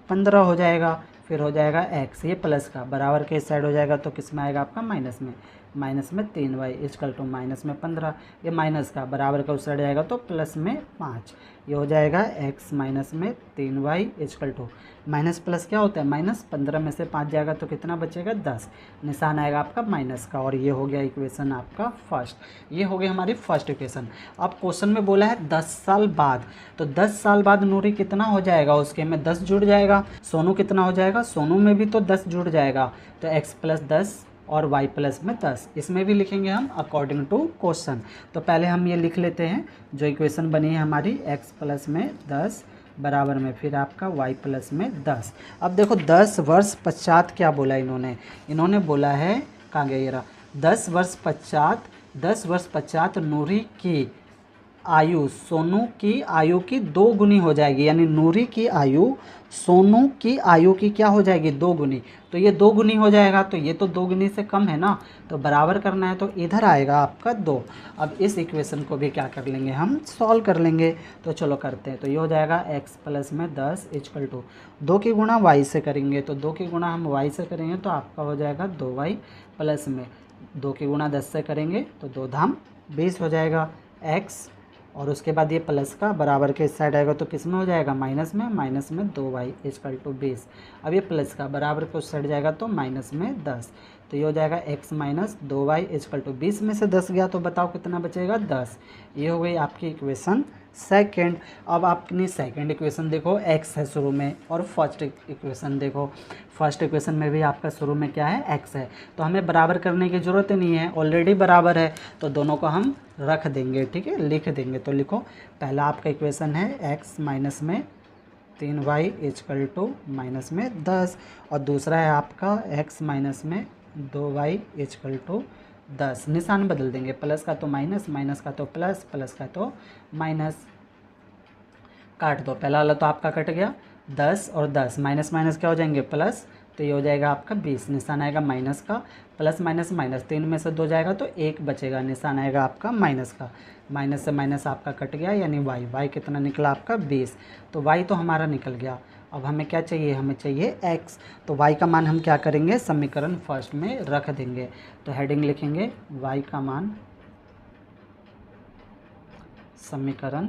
15 हो जाएगा। फिर हो जाएगा x, ये प्लस का बराबर के इस साइड हो जाएगा तो किस में आएगा आपका माइनस में 3y इक्वल टू माइनस में 15। ये माइनस का बराबर का उस साइड जाएगा तो प्लस में 5। ये हो जाएगा x माइनस में 3y equal to minus plus क्या होता है माइनस, 15 में से 5 जाएगा तो कितना बचेगा 10, निशान आएगा आपका माइनस का। और ये हो गया इक्वेशन आपका फर्स्ट। ये हो गई हमारी फर्स्ट इक्वेशन। अब क्वेश्चन में बोला है 10 साल बाद, तो 10 साल बाद नूरी कितना हो जाएगा, उसके में 10 जुड़ जाएगा। सोनू कितना हो जाएगा, सोनू में भी तो 10 जुड़ जाएगा, तो x प्लस 10 और y प्लस में 10, इसमें भी लिखेंगे हम अकॉर्डिंग टू क्वेश्चन। तो पहले हम ये लिख लेते हैं जो इक्वेशन बनी है हमारी, x प्लस में 10 बराबर में फिर आपका y प्लस में 10। अब देखो 10 वर्ष पश्चात क्या बोला इन्होंने बोला है, कहाँ गया ये रहा, 10 वर्ष पश्चात नूरी की आयु सोनू की आयु की 2 गुनी हो जाएगी, यानी नूरी की आयु सोनू की आयु की क्या हो जाएगी 2 गुनी। तो ये 2 गुनी हो जाएगा, तो ये तो 2 गुनी से कम है ना, तो बराबर करना है तो इधर आएगा आपका 2। अब इस इक्वेशन को भी क्या कर लेंगे, हम सॉल्व कर लेंगे। तो चलो करते हैं। तो ये हो जाएगा x प्लस में 10 इक्वल टू 2 की गुणा y से करेंगे, तो 2 की गुणा हम y से करेंगे तो आपका हो जाएगा 2y प्लस में 2 की गुणा 10 से करेंगे तो 2 धाम 20 हो जाएगा x। और उसके बाद ये प्लस का बराबर के इस साइड आएगा तो किस में हो जाएगा माइनस में 2y इक्वल टू 20। अब ये प्लस का बराबर के उस साइड जाएगा तो माइनस में 10, तो ये हो जाएगा x minus 2y equal to 20 में से 10 गया तो बताओ कितना बचेगा 10। ये हो गई आपकी इक्वेशन सेकंड। अब आपने सेकंड इक्वेशन देखो x है शुरू में, और फर्स्ट इक्वेशन देखो, फर्स्ट इक्वेशन में भी आपका शुरू में क्या है x है, तो हमें बराबर करने की ज़रूरत नहीं है, ऑलरेडी बराबर है, तो दोनों को हम रख देंगे, ठीक है, लिख देंगे। तो लिखो, पहला आपका इक्वेशन है x माइनस में 3y इक्वल टू माइनस में 10, और दूसरा है आपका x माइनस में 2y इक्वल टू 10। निशान बदल देंगे, प्लस का तो माइनस, माइनस का तो प्लस, प्लस का तो माइनस। काट दो, पहला वाला तो आपका कट गया, 10 और 10 माइनस माइनस क्या हो जाएंगे प्लस, तो ये हो जाएगा आपका 20, निशान आएगा माइनस का। प्लस माइनस माइनस 3 में से 2 जाएगा तो 1 बचेगा, निशान आएगा आपका माइनस का। माइनस से माइनस आपका कट गया, यानी y कितना निकला आपका 20, तो y तो हमारा निकल गया। अब हमें क्या चाहिए, हमें चाहिए x, तो y का मान हम क्या करेंगे, समीकरण फर्स्ट में रख देंगे। तो हेडिंग लिखेंगे y का मान समीकरण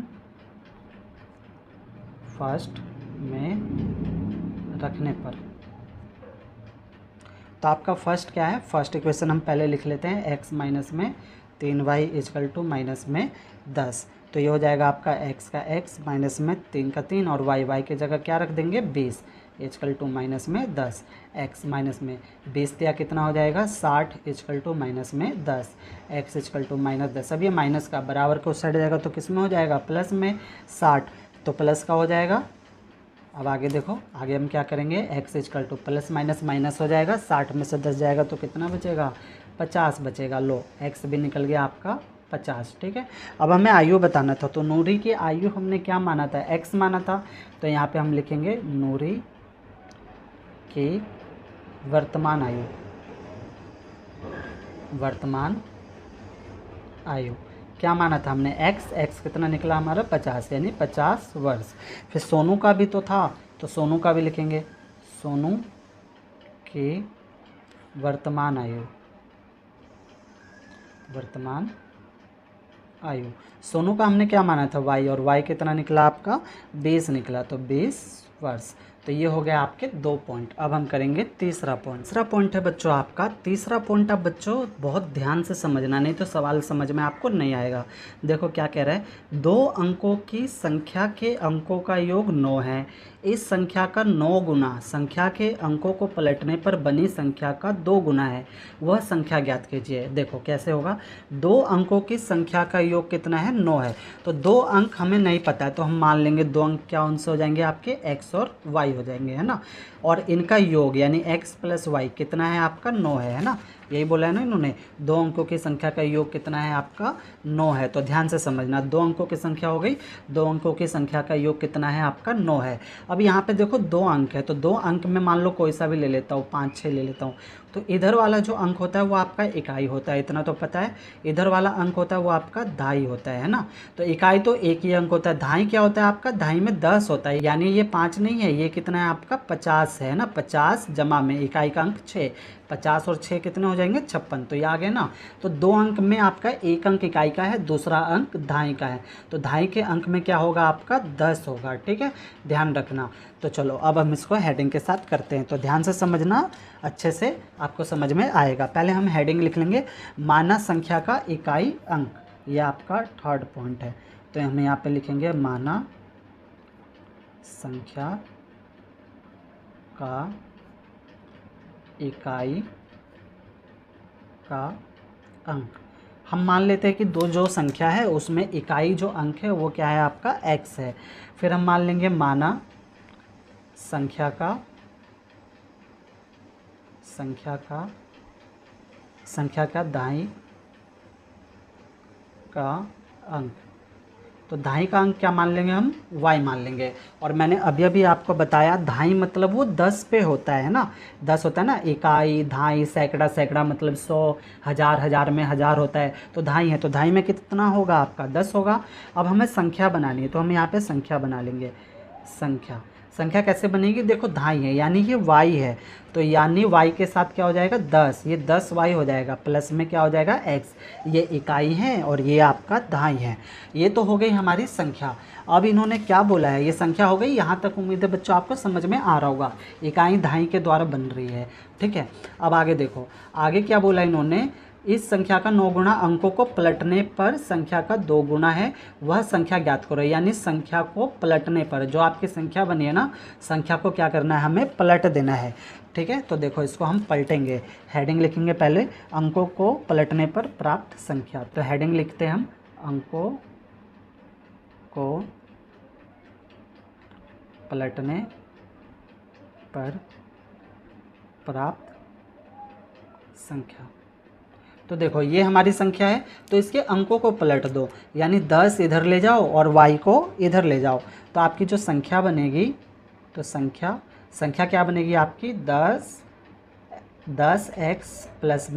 फर्स्ट में रखने पर। तो आपका फर्स्ट क्या है, फर्स्ट इक्वेशन हम पहले लिख लेते हैं, x माइनस में 3y इक्वल टू माइनस में 10। तो ये हो जाएगा आपका x का x माइनस में 3 का 3 और y की जगह क्या रख देंगे 20 इक्वल टू माइनस में 10। x माइनस में 20 दिया कितना हो जाएगा 60 इक्वल टू माइनस में 10, x इक्वल टू माइनस 10। अब ये माइनस का बराबर को साइड जाएगा तो किस में हो जाएगा प्लस में 60, तो प्लस का हो जाएगा। अब आगे देखो, आगे हम क्या करेंगे, x equal two plus minus minus हो जाएगा, 60 में से 10 जाएगा तो कितना बचेगा 50 बचेगा। लो x भी निकल गया आपका 50, ठीक है। अब हमें आयु बताना था, तो नूरी की आयु हमने क्या माना था, x माना था, तो यहाँ पे हम लिखेंगे नूरी की वर्तमान आयु, वर्तमान आयु क्या माना था हमने x कितना निकला हमारा 50, यानी 50 वर्ष। फिर सोनू का भी तो था, तो सोनू का भी लिखेंगे सोनू की वर्तमान आयु, वर्तमान आयु। सोनू का हमने क्या माना था y, और y कितना निकला आपका 20 निकला, तो 20 वर्ष। तो ये हो गया आपके 2 पॉइंट। अब हम करेंगे तीसरा पॉइंट। तीसरा पॉइंट है बच्चों आपका, तीसरा पॉइंट अब बच्चों बहुत ध्यान से समझना, नहीं तो सवाल समझ में आपको नहीं आएगा। देखो क्या कह रहा है, 2 अंकों की संख्या के अंकों का योग 9 है। इस संख्या का 9 गुना संख्या के अंकों को पलटने पर बनी संख्या का 2 गुना है, वह संख्या ज्ञात कीजिए। देखो कैसे होगा, 2 अंकों की संख्या का योग कितना है, 9 है। तो 2 अंक हमें नहीं पता है, तो हम मान लेंगे 2 अंक क्या उनसे हो जाएंगे आपके x और y हो जाएंगे, है ना। और इनका योग यानी x प्लस वाई कितना है आपका, 9 है ना। यही बोला है ना इन्होंने, 2 अंकों की संख्या का योग कितना है आपका, 9 है। तो ध्यान से समझना, 2 अंकों की संख्या हो गई, 2 अंकों की संख्या का योग कितना है आपका, 9 है। अब यहाँ पे देखो 2 अंक है, तो 2 अंक में मान लो कोई सा भी ले लेता हूँ, 5 6 ले लेता हूँ। तो इधर वाला जो अंक होता है वो आपका इकाई होता है, इतना तो पता है। इधर वाला अंक होता है वो आपका दहाई होता है ना। तो इकाई तो एक ही अंक होता है, दहाई क्या होता है आपका, दहाई में 10 होता है, यानी ये 5 नहीं है, ये कितना है आपका 50 है ना। 50 जमा में इकाई का अंक 6, 50 और 6 कितने हो जाएंगे, 56। तो ये आ गए ना। तो 2 अंक में आपका एक अंक इकाई का है, दूसरा अंक दहाई का है। तो दहाई के अंक में क्या होगा आपका, 10 होगा, ठीक है, ध्यान रखना। तो चलो अब हम इसको हेडिंग के साथ करते हैं, तो ध्यान से समझना, अच्छे से आपको समझ में आएगा। पहले हम हेडिंग लिख लेंगे, माना संख्या का इकाई अंक, ये आपका थर्ड पॉइंट है। तो हम यहाँ पे लिखेंगे माना संख्या का इकाई का अंक। हम मान लेते हैं कि दो जो संख्या है उसमें इकाई जो अंक है वो क्या है आपका x है। फिर हम मान लेंगे माना संख्या का दाईं का अंक। तो दाईं का अंक क्या मान लेंगे हम, y मान लेंगे। और मैंने अभी अभी आपको बताया दाईं मतलब वो 10 पे होता है ना, 10 होता है ना, इकाई दाईं सैकड़ा, सैकड़ा मतलब 100, हज़ार, हज़ार में हज़ार होता है। तो दाईं है, तो दाईं में कितना होगा आपका 10 होगा। अब हमें संख्या बनानी है, तो हम यहाँ पे संख्या बना लेंगे। संख्या कैसे बनेगी, देखो दाईं है यानी ये y है, तो यानी y के साथ क्या हो जाएगा 10, ये 10y हो जाएगा, प्लस में क्या हो जाएगा x। ये इकाई है और ये आपका दाईं है। ये तो हो गई हमारी संख्या। अब इन्होंने क्या बोला है, ये संख्या हो गई, यहाँ तक उम्मीद है बच्चों आपको समझ में आ रहा होगा, इकाई दाईं के द्वारा बन रही है, ठीक है। अब आगे देखो, आगे क्या बोला इन्होंने, इस संख्या का 9 गुना अंकों को पलटने पर संख्या का 2 गुना है, वह संख्या ज्ञात करो। यानी संख्या को पलटने पर, जो आपकी संख्या बनी है ना, संख्या को क्या करना है, हमें पलट देना है, ठीक है। तो देखो इसको हम पलटेंगे, हेडिंग लिखेंगे पहले, अंकों को पलटने पर प्राप्त संख्या। तो हेडिंग लिखते हैं हम, अंकों को पलटने पर प्राप्त संख्या। तो देखो ये हमारी संख्या है, तो इसके अंकों को पलट दो, यानी 10 इधर ले जाओ और y को इधर ले जाओ, तो आपकी जो संख्या बनेगी, तो संख्या क्या बनेगी आपकी 10x प्लस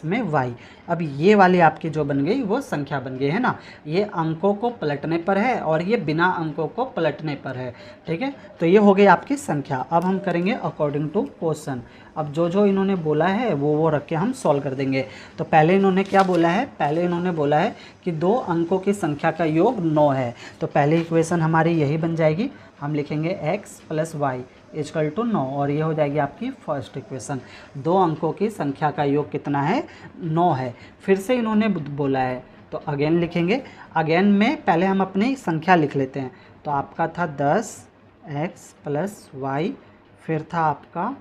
में y। अब ये वाली आपकी जो बन गई वो संख्या बन गई है ना, ये अंकों को पलटने पर है और ये बिना अंकों को पलटने पर है, ठीक है। तो ये हो गई आपकी संख्या। अब हम करेंगे अकॉर्डिंग टू क्वेश्चन। अब जो जो इन्होंने बोला है वो रख के हम सॉल्व कर देंगे। तो पहले इन्होंने क्या बोला है, पहले इन्होंने बोला है कि 2 अंकों की संख्या का योग 9 है। तो पहली इक्वेशन हमारी यही बन जाएगी, हम लिखेंगे x plus Y equal to 9, और ये हो जाएगी आपकी फर्स्ट इक्वेशन। 2 अंकों की संख्या का योग कितना है, 9 है। फिर से इन्होंने बोला है, तो अगेन लिखेंगे। अगेन में पहले हम अपनी संख्या लिख लेते हैं। तो आपका था 10x प्लस वाई, फिर था आपका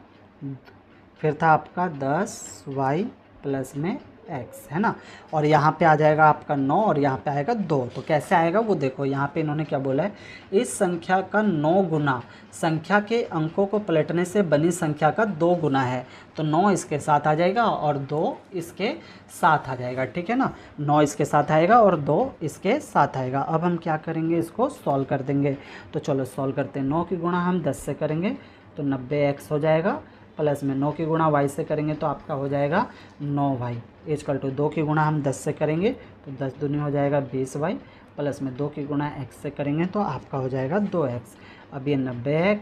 10y प्लस में x, है ना। और यहाँ पे आ जाएगा आपका 9 और यहाँ पे आएगा 2। तो कैसे आएगा वो देखो, यहाँ पे इन्होंने क्या बोला है, इस संख्या का 9 गुना संख्या के अंकों को पलटने से बनी संख्या का 2 गुना है। तो 9 इसके साथ आ जाएगा और 2 इसके साथ आ जाएगा, ठीक है ना। 9 इसके साथ आएगा और 2 इसके साथ आएगा। अब हम क्या करेंगे, इसको सॉल्व कर देंगे। तो चलो सॉल्व करते हैं। 9 की गुणा हम 10 से करेंगे तो 90x हो जाएगा, प्लस में 9 की गुणा y से करेंगे तो आपका हो जाएगा 9y इक्वल टू 2 की गुणा हम 10 से करेंगे तो 10 दूनी हो जाएगा 20y, प्लस में 2 की गुणा x से करेंगे तो आपका हो जाएगा 2x। अब ये 90x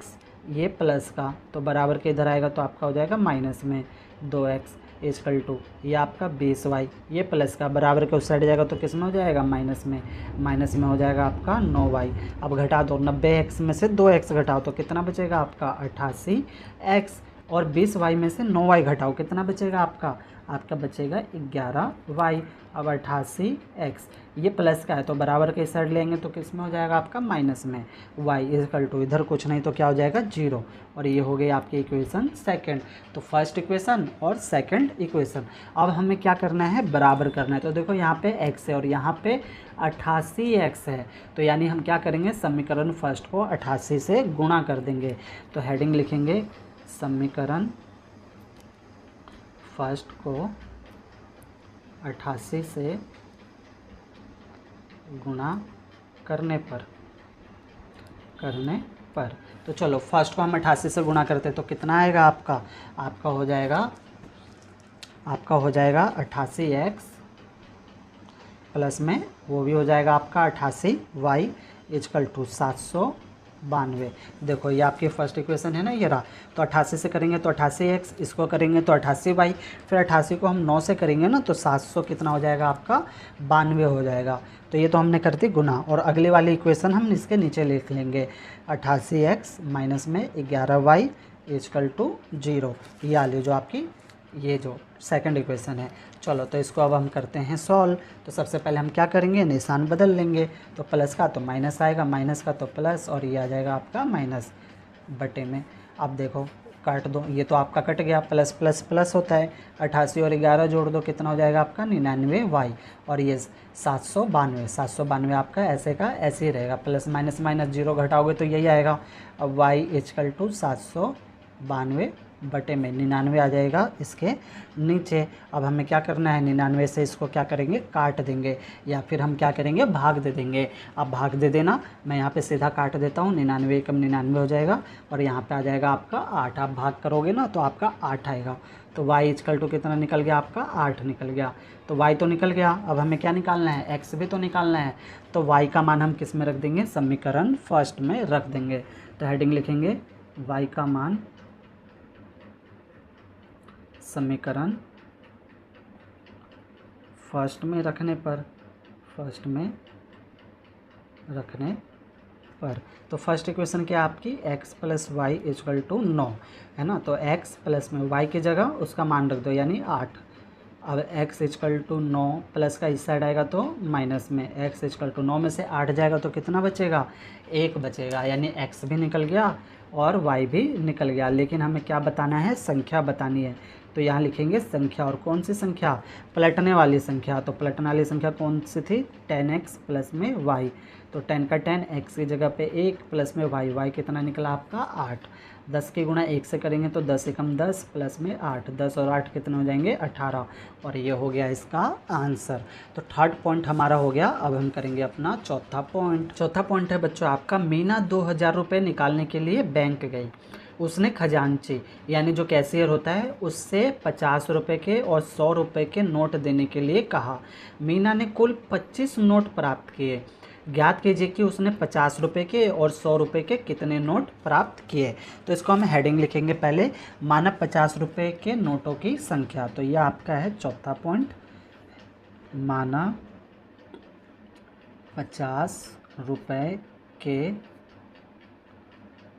ये प्लस का तो बराबर के इधर आएगा तो आपका हो जाएगा माइनस में 2x। इजकल टू ये आपका 20y, ये प्लस का बराबर के उस साइड जाएगा तो किस में हो जाएगा, माइनस में हो जाएगा आपका 9y। अब घटा दो, 90x में से 2x घटाओ तो कितना बचेगा आपका 88x, और 20y में से 9y घटाओ कितना बचेगा आपका बचेगा 11y। अब 88x ये प्लस का है तो बराबर के साइड लेंगे तो किस में हो जाएगा आपका, माइनस में। y इजकल टू इधर कुछ नहीं तो क्या हो जाएगा 0, और ये हो गई आपकी इक्वेशन सेकंड। तो फर्स्ट इक्वेशन और सेकंड इक्वेशन। अब हमें क्या करना है, बराबर करना है। तो देखो यहाँ पे x है और यहाँ पे 88x है, तो यानी हम क्या करेंगे, समीकरण फर्स्ट को 88 से गुणा कर देंगे। तो हेडिंग लिखेंगे समीकरण फर्स्ट को 88 से गुणा करने पर तो चलो फर्स्ट को हम 88 से गुणा करते हैं तो कितना आएगा आपका हो जाएगा 88x प्लस में वो भी हो जाएगा आपका 88y इजकल टू 792। देखो ये आपकी फर्स्ट इक्वेशन है ना, ये रहा। तो 88 से करेंगे तो 88x, इसको करेंगे तो 88y, फिर 88 को हम 9 से करेंगे ना तो 700 कितना हो जाएगा आपका 92 हो जाएगा। तो ये तो हमने कर दी गुना, और अगली वाली इक्वेशन हम इसके नीचे लिख लेंगे 88x माइनस में 11y इजकल टू 0। ये वाली जो आपकी ये जो सेकंड इक्वेशन है। चलो तो इसको अब हम करते हैं सॉल्व। तो सबसे पहले हम क्या करेंगे, निशान बदल लेंगे। तो प्लस का तो माइनस आएगा, माइनस का तो प्लस, और ये आ जाएगा आपका माइनस बटे में। अब देखो काट दो, ये तो आपका कट गया, प्लस प्लस प्लस होता है। 88 और 11 जोड़ दो कितना हो जाएगा आपका 99y, और ये 792 आपका ऐसे का ऐसे ही रहेगा। प्लस माइनस माइनस 0 घटाओगे तो यही आएगा। अब y इजकल टू 792 बटे में 99 आ जाएगा इसके नीचे। अब हमें क्या करना है, 99 से इसको क्या करेंगे, काट देंगे, या फिर हम क्या करेंगे, भाग दे देंगे। अब भाग दे देना, मैं यहाँ पे सीधा काट देता हूँ, 99 कम 99 हो जाएगा, और यहाँ पे आ जाएगा आपका 8। आप भाग करोगे ना तो आपका 8 आएगा। तो y इजकल टू कितना निकल गया आपका 8 निकल गया। तो y तो निकल गया, अब हमें क्या निकालना है, x भी तो निकालना है। तो y का मान हम किस में रख देंगे, समीकरण फर्स्ट में रख देंगे। तो हेडिंग लिखेंगे y का मान समीकरण फर्स्ट में रखने पर तो फर्स्ट इक्वेशन क्या है आपकी, x plus Y equal to 9 है ना। तो x प्लस में y की जगह उसका मान रख दो यानी 8। अब x इजकल टू 9 प्लस का इस साइड आएगा तो माइनस में, x इजकल टू 9 में से 8 जाएगा तो कितना बचेगा, 1 बचेगा, यानी x भी निकल गया और y भी निकल गया। लेकिन हमें क्या बताना है, संख्या बतानी है। तो यहाँ लिखेंगे संख्या, और कौन सी संख्या, पलटने वाली संख्या। तो पलटने वाली संख्या कौन सी थी, 10x प्लस में y। तो 10 का 10, x की जगह पे 1 प्लस में y कितना निकला आपका 8। 10 की गुणा 1 से करेंगे तो 10 एकम 10 प्लस में 8, 10 और 8 कितने हो जाएंगे 18, और ये हो गया इसका आंसर। तो थर्ड पॉइंट हमारा हो गया। अब हम करेंगे अपना चौथा पॉइंट। चौथा पॉइंट है बच्चों आपका, मीना 2000 रुपये निकालने के लिए बैंक गई। उसने खजांची यानी जो कैशियर होता है उससे 50 रुपये के और 100 रुपये के नोट देने के लिए कहा। मीना ने कुल 25 नोट प्राप्त किए। ज्ञात कीजिए कि उसने 50 रुपये के और 100 रुपये के कितने नोट प्राप्त किए। तो इसको हम हेडिंग लिखेंगे पहले, माना 50 रुपये के नोटों की संख्या। तो यह आपका है चौथा पॉइंट, माना 50 रुपये के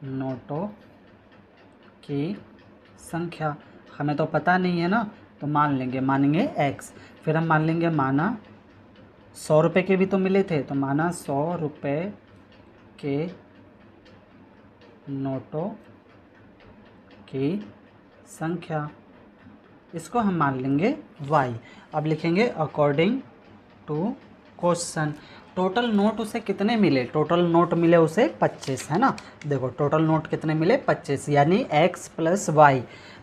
नोटों की संख्या। हमें तो पता नहीं है ना, तो मानेंगे x। फिर हम मान लेंगे माना 100 रुपये के भी तो मिले थे, तो माना 100 रुपये के नोटों की संख्या, इसको हम मान लेंगे y। अब लिखेंगे according to question, total note उसे कितने मिले, टोटल नोट मिले उसे 25 है ना। देखो टोटल नोट कितने मिले 25, यानी x प्लस वाई,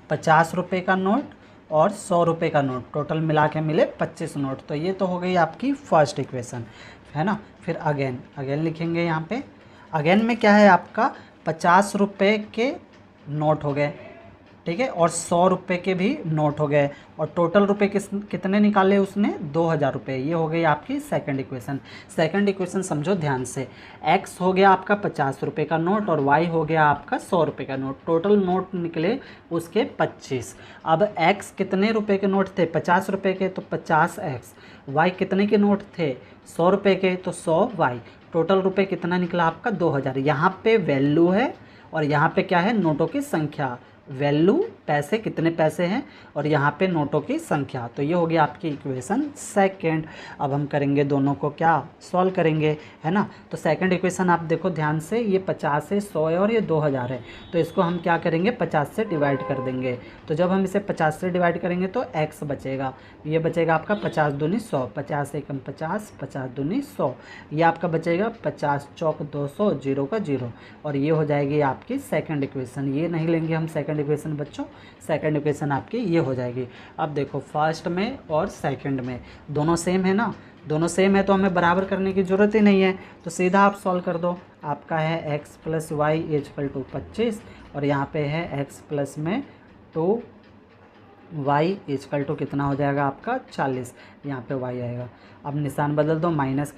50 रुपये का नोट और 100 रुपये का नोट, टोटल मिला के मिले 25 नोट। तो ये तो हो गई आपकी फर्स्ट इक्वेशन है ना। फिर अगेन लिखेंगे यहाँ पे। अगेन में क्या है आपका 50 रुपये के नोट हो गए, ठीक है, और 100 रुपये के भी नोट हो गए, और टोटल रुपए कितने निकाले उसने, 2000 रुपये। ये हो गई आपकी सेकंड इक्वेशन। सेकंड इक्वेशन समझो ध्यान से, x हो गया आपका 50 रुपये का नोट और y हो गया आपका 100 रुपये का नोट, टोटल नोट निकले उसके 25। अब x कितने रुपए के नोट थे, 50 रुपये के, तो 50x, y कितने के नोट थे, 100 रुपये के, तो 100y, टोटल रुपए कितना निकला आपका 2000। यहाँ पे वैल्यू है और यहाँ पे क्या है, नोटों की संख्या, वैल्यू पैसे कितने पैसे हैं और यहाँ पे नोटों की संख्या। तो ये हो गया आपकी इक्वेशन सेकंड। अब हम करेंगे दोनों को क्या, सॉल्व करेंगे, है ना। तो सेकंड इक्वेशन आप देखो ध्यान से, ये 50 है, 100 है और ये 2000 है, तो इसको हम क्या करेंगे, 50 से डिवाइड कर देंगे। तो जब हम इसे 50 से डिवाइड करेंगे तो x बचेगा, ये बचेगा आपका 50 दूनी 100, 50 एकम 50, 50 दूनी 100, ये आपका बचेगा 50 चौक 200, 0 का 0, और ये हो जाएगी आपकी सेकंड इक्वेशन। ये नहीं लेंगे हम सेकंड इक्वेशन बच्चों, सेकंड इक्वेशन आपकी ये हो जाएगी। अब देखो फर्स्ट में और सेकंड में दोनों सेम है ना, दोनों सेम है तो हमें बराबर करने की ज़रूरत ही नहीं है, तो सीधा आप सॉल्व कर दो। आपका है x plus Y equal to 25 और यहाँ पे है x प्लस में 2y इक्वल टू कितना हो जाएगा आपका 40, यहाँ पे y आएगा। अब निशान बदल दो, माइनस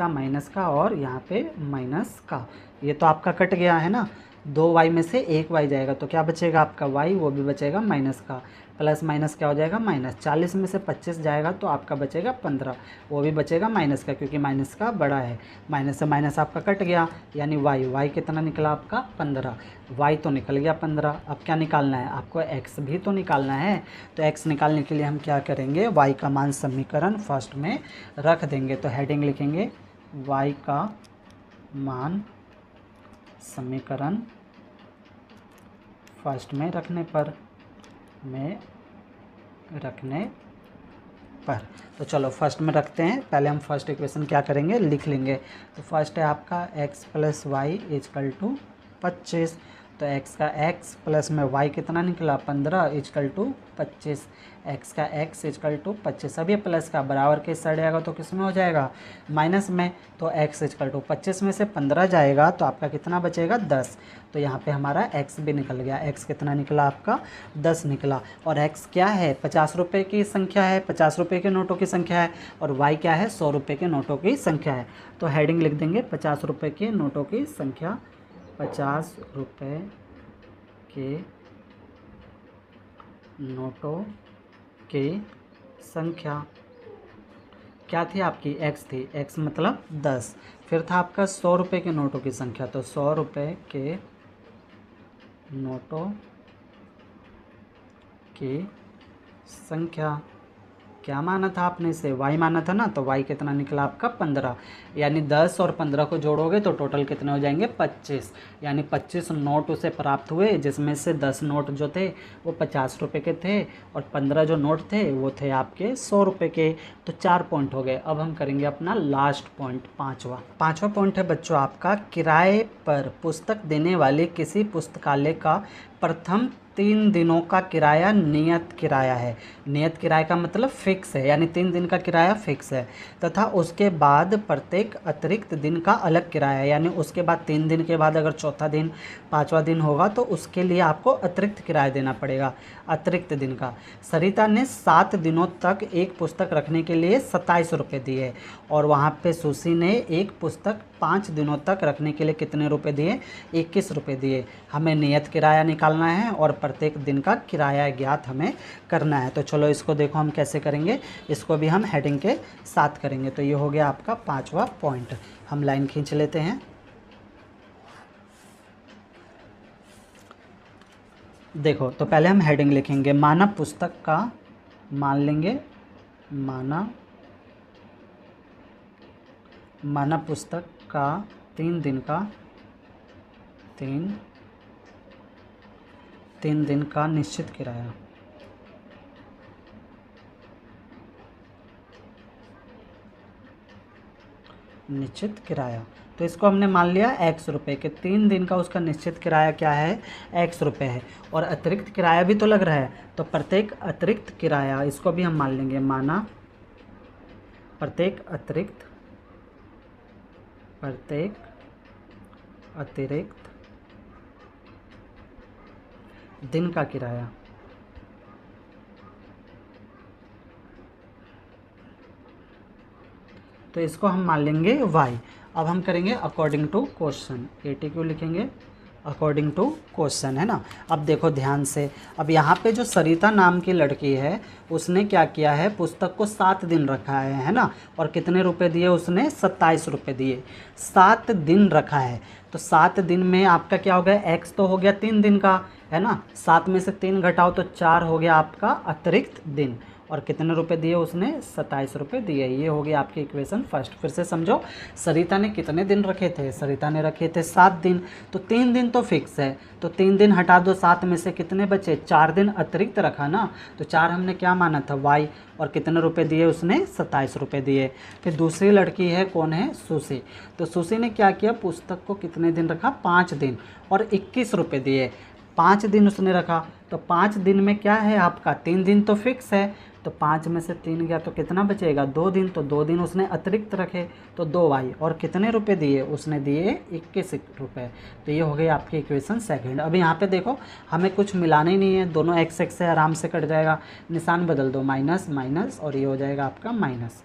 का और यहाँ पे माइनस का, ये तो आपका कट गया है ना, 2y में से 1y जाएगा तो क्या बचेगा आपका y, वो भी बचेगा माइनस का, प्लस माइनस क्या हो जाएगा माइनस, 40 में से 25 जाएगा तो आपका बचेगा 15, वो भी बचेगा माइनस का क्योंकि माइनस का बड़ा है, माइनस से माइनस आपका कट गया, यानी y कितना निकला आपका 15, y तो निकल गया 15। अब क्या निकालना है आपको, x भी तो निकालना है, तो x निकालने के लिए हम क्या करेंगे, y का मान समीकरण फर्स्ट में रख देंगे। तो हेडिंग लिखेंगे y का मान समीकरण फर्स्ट में रखने पर तो चलो फर्स्ट में रखते हैं। पहले हम फर्स्ट इक्वेशन क्या करेंगे, लिख लेंगे। तो फर्स्ट है आपका x plus Y equal to 25, तो x का x प्लस में y कितना निकला 15 इजकल टू 25, x का x इजकल टू 25। अब ये प्लस का बराबर के साइड आएगा तो किस में हो जाएगा, माइनस में, तो x इजकल टू 25 में से 15 जाएगा तो आपका कितना बचेगा 10, तो यहाँ पे हमारा x भी निकल गया। x कितना निकला आपका 10 निकला, और x क्या है 50 रुपये की संख्या है, 50 रुपये के नोटों की संख्या है, और y क्या है 100 रुपये के नोटों की संख्या है। तो हेडिंग लिख देंगे 50 रुपये के नोटों की संख्या, 50 रुपये के नोटों की संख्या क्या थी आपकी, x थी, x मतलब 10, फिर था आपका 100 रुपये के नोटों की संख्या, तो 100 रुपये के नोटों की संख्या, क्या माना था आपने इसे, y माना था ना, तो y कितना निकला आपका 15, यानी 10 और 15 को जोड़ोगे तो टोटल कितने हो जाएंगे 25, यानी 25 नोट उसे प्राप्त हुए, जिसमें से 10 नोट जो थे वो 50 रुपये के थे और 15 जो नोट थे वो थे आपके 100 रुपये के। तो 4 पॉइंट हो गए। अब हम करेंगे अपना लास्ट पॉइंट, पाँचवा पॉइंट है बच्चों आपका, किराए पर पुस्तक देने वाले किसी पुस्तकालय का प्रथम 3 दिनों का किराया नियत किराया है। नियत किराया का मतलब फिक्स है, यानी 3 दिन का किराया फिक्स है, तथा उसके बाद प्रत्येक अतिरिक्त दिन का अलग किराया, यानी उसके बाद 3 दिन के बाद अगर चौथा दिन 5वां दिन होगा तो उसके लिए आपको अतिरिक्त किराया देना पड़ेगा, अतिरिक्त दिन का। सरिता ने 7 दिनों तक एक पुस्तक रखने के लिए 27 रुपये दिए, और वहाँ पे सुशी ने एक पुस्तक 5 दिनों तक रखने के लिए कितने रुपए दिए, 21 रुपये दिए। हमें नियत किराया निकालना है और प्रत्येक दिन का किराया ज्ञात हमें करना है। तो चलो इसको देखो हम कैसे करेंगे, इसको भी हम हेडिंग के साथ करेंगे। तो ये हो गया आपका 5वां पॉइंट। हम लाइन खींच लेते हैं। देखो तो पहले हम हेडिंग लिखेंगे, माना पुस्तक का, मान लेंगे माना पुस्तक का 3 दिन का 3 दिन का निश्चित किराया, निश्चित किराया। तो इसको हमने मान लिया x रुपये के, 3 दिन का उसका निश्चित किराया क्या है, x रुपये है, और अतिरिक्त किराया भी तो लग रहा है, तो प्रत्येक अतिरिक्त किराया इसको भी हम मान लेंगे, माना प्रत्येक अतिरिक्त दिन का किराया, तो इसको हम मान लेंगे y। अब हम करेंगे अकॉर्डिंग टू क्वेश्चन, AT क्यों लिखेंगे, अकॉर्डिंग टू क्वेश्चन, है ना। अब देखो ध्यान से, अब यहाँ पे जो सरिता नाम की लड़की है उसने क्या किया है, पुस्तक को 7 दिन रखा है ना, और कितने रुपए दिए उसने, 27 रुपये दिए। 7 दिन रखा है तो 7 दिन में आपका क्या हो गया, x तो हो गया 3 दिन का, है ना। 7 में से 3 घटाओ तो 4 हो गया आपका अतिरिक्त दिन, और कितने रुपए दिए उसने, 27 रुपये दिए। ये हो गया आपकी इक्वेशन फर्स्ट। फिर से समझो, सरिता ने कितने दिन रखे थे, सरिता ने रखे थे 7 दिन, तो 3 दिन तो फिक्स है, तो 3 दिन हटा दो, 7 में से कितने बचे, 4 दिन अतिरिक्त रखा ना, तो 4 हमने क्या माना था, y, और कितने रुपए दिए उसने, 27 रुपये दिए। फिर दूसरी लड़की है, कौन है, सुशी। तो सुशी ने क्या किया, पुस्तक को कितने दिन रखा, 5 दिन, और 21 रुपये दिए। 5 दिन उसने रखा, तो 5 दिन में क्या है आपका, 3 दिन तो फिक्स है, तो 5 में से 3 गया तो कितना बचेगा, 2 दिन, तो 2 दिन उसने अतिरिक्त रखे, तो 2y, और कितने रुपए दिए उसने, दिए 21 रुपये। तो ये हो गई आपकी इक्वेशन सेकंड। अब यहाँ पे देखो हमें कुछ मिलाना ही नहीं है, दोनों x से आराम से कट जाएगा, निशान बदल दो, माइनस माइनस, और ये हो जाएगा आपका माइनस।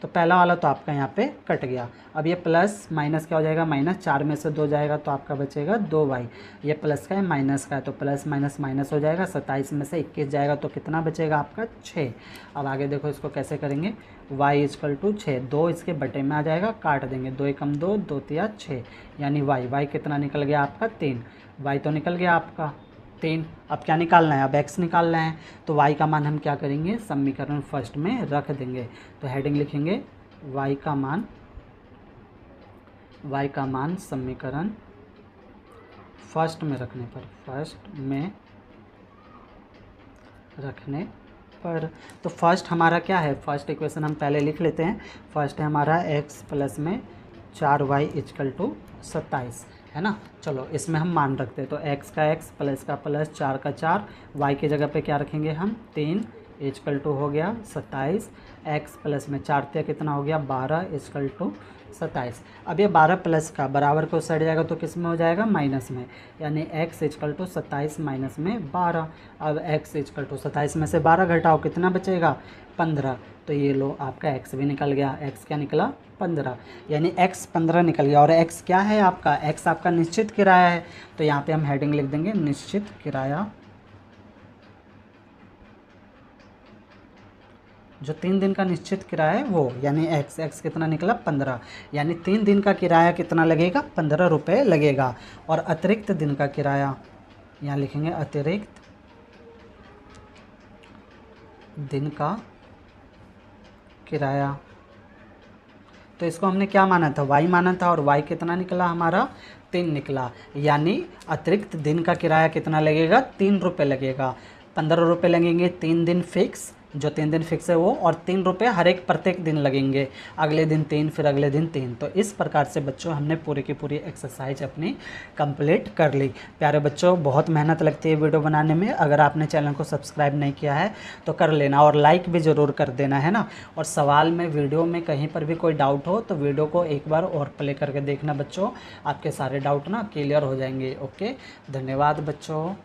तो पहला वाला तो आपका यहाँ पे कट गया। अब ये प्लस माइनस क्या हो जाएगा, माइनस, 4 में से 2 जाएगा तो आपका बचेगा 2y। ये प्लस का है, माइनस का है, तो प्लस माइनस माइनस हो जाएगा। 27 में से 21 जाएगा तो कितना बचेगा आपका, 6। अब आगे देखो इसको कैसे करेंगे, y इक्वल टू 6, 2 इसके बटे में आ जाएगा, काट देंगे, 2 एकम 2, 2 तिया 6, यानी y कितना निकल गया आपका, 3। y तो निकल गया आपका 3। अब क्या निकालना है, अब x निकालना है, तो y का मान हम क्या करेंगे, समीकरण फर्स्ट में रख देंगे। तो हेडिंग लिखेंगे y का मान समीकरण फर्स्ट में रखने पर, फर्स्ट में रखने पर। तो फर्स्ट हमारा क्या है, फर्स्ट इक्वेशन हम पहले लिख लेते हैं। फर्स्ट है हमारा x प्लस में 4y इक्वल टू 27, है ना। चलो इसमें हम मान रखते हैं, तो x का x, प्लस का प्लस, 4 का 4, y की जगह पे क्या रखेंगे हम, 3 इक्वल टू हो गया 27, x प्लस में 4 ते कितना हो गया, 12 इक्वल टू 27। अब ये 12 प्लस का बराबर को सट जाएगा तो किस में हो जाएगा, माइनस में, यानी x इक्वल टू 27 माइनस में 12। अब x इक्वल टू 27 में से 12 घटाओ, कितना बचेगा, 15। तो ये लो आपका x भी निकल गया, x क्या निकला, 15, यानी x 15 निकल गया। और x क्या है आपका, x आपका निश्चित किराया है, तो यहाँ पे हम हेडिंग लिख देंगे निश्चित किराया। जो 3 दिन का निश्चित किराया है वो, यानी x कितना निकला, 15, यानी 3 दिन का किराया कितना लगेगा, 15 रुपये लगेगा। और अतिरिक्त दिन का किराया, यहाँ लिखेंगे अतिरिक्त दिन का किराया। तो इसको हमने क्या माना था, y माना था, और y कितना निकला हमारा, 3 निकला, यानी अतिरिक्त दिन का किराया कितना लगेगा, 3 रुपये लगेगा। 15 रुपये लगेंगे 3 दिन फिक्स, जो 3 दिन फिक्स है वो, और 3 रुपये हर एक प्रत्येक दिन लगेंगे, अगले दिन 3, फिर अगले दिन 3। तो इस प्रकार से बच्चों हमने पूरी की पूरी एक्सरसाइज अपनी कंप्लीट कर ली। प्यारे बच्चों, बहुत मेहनत लगती है वीडियो बनाने में, अगर आपने चैनल को सब्सक्राइब नहीं किया है तो कर लेना, और लाइक भी ज़रूर कर देना, है ना। और सवाल में, वीडियो में कहीं पर भी कोई डाउट हो तो वीडियो को एक बार और प्ले करके देखना बच्चों, आपके सारे डाउट ना क्लियर हो जाएंगे। ओके, धन्यवाद बच्चों।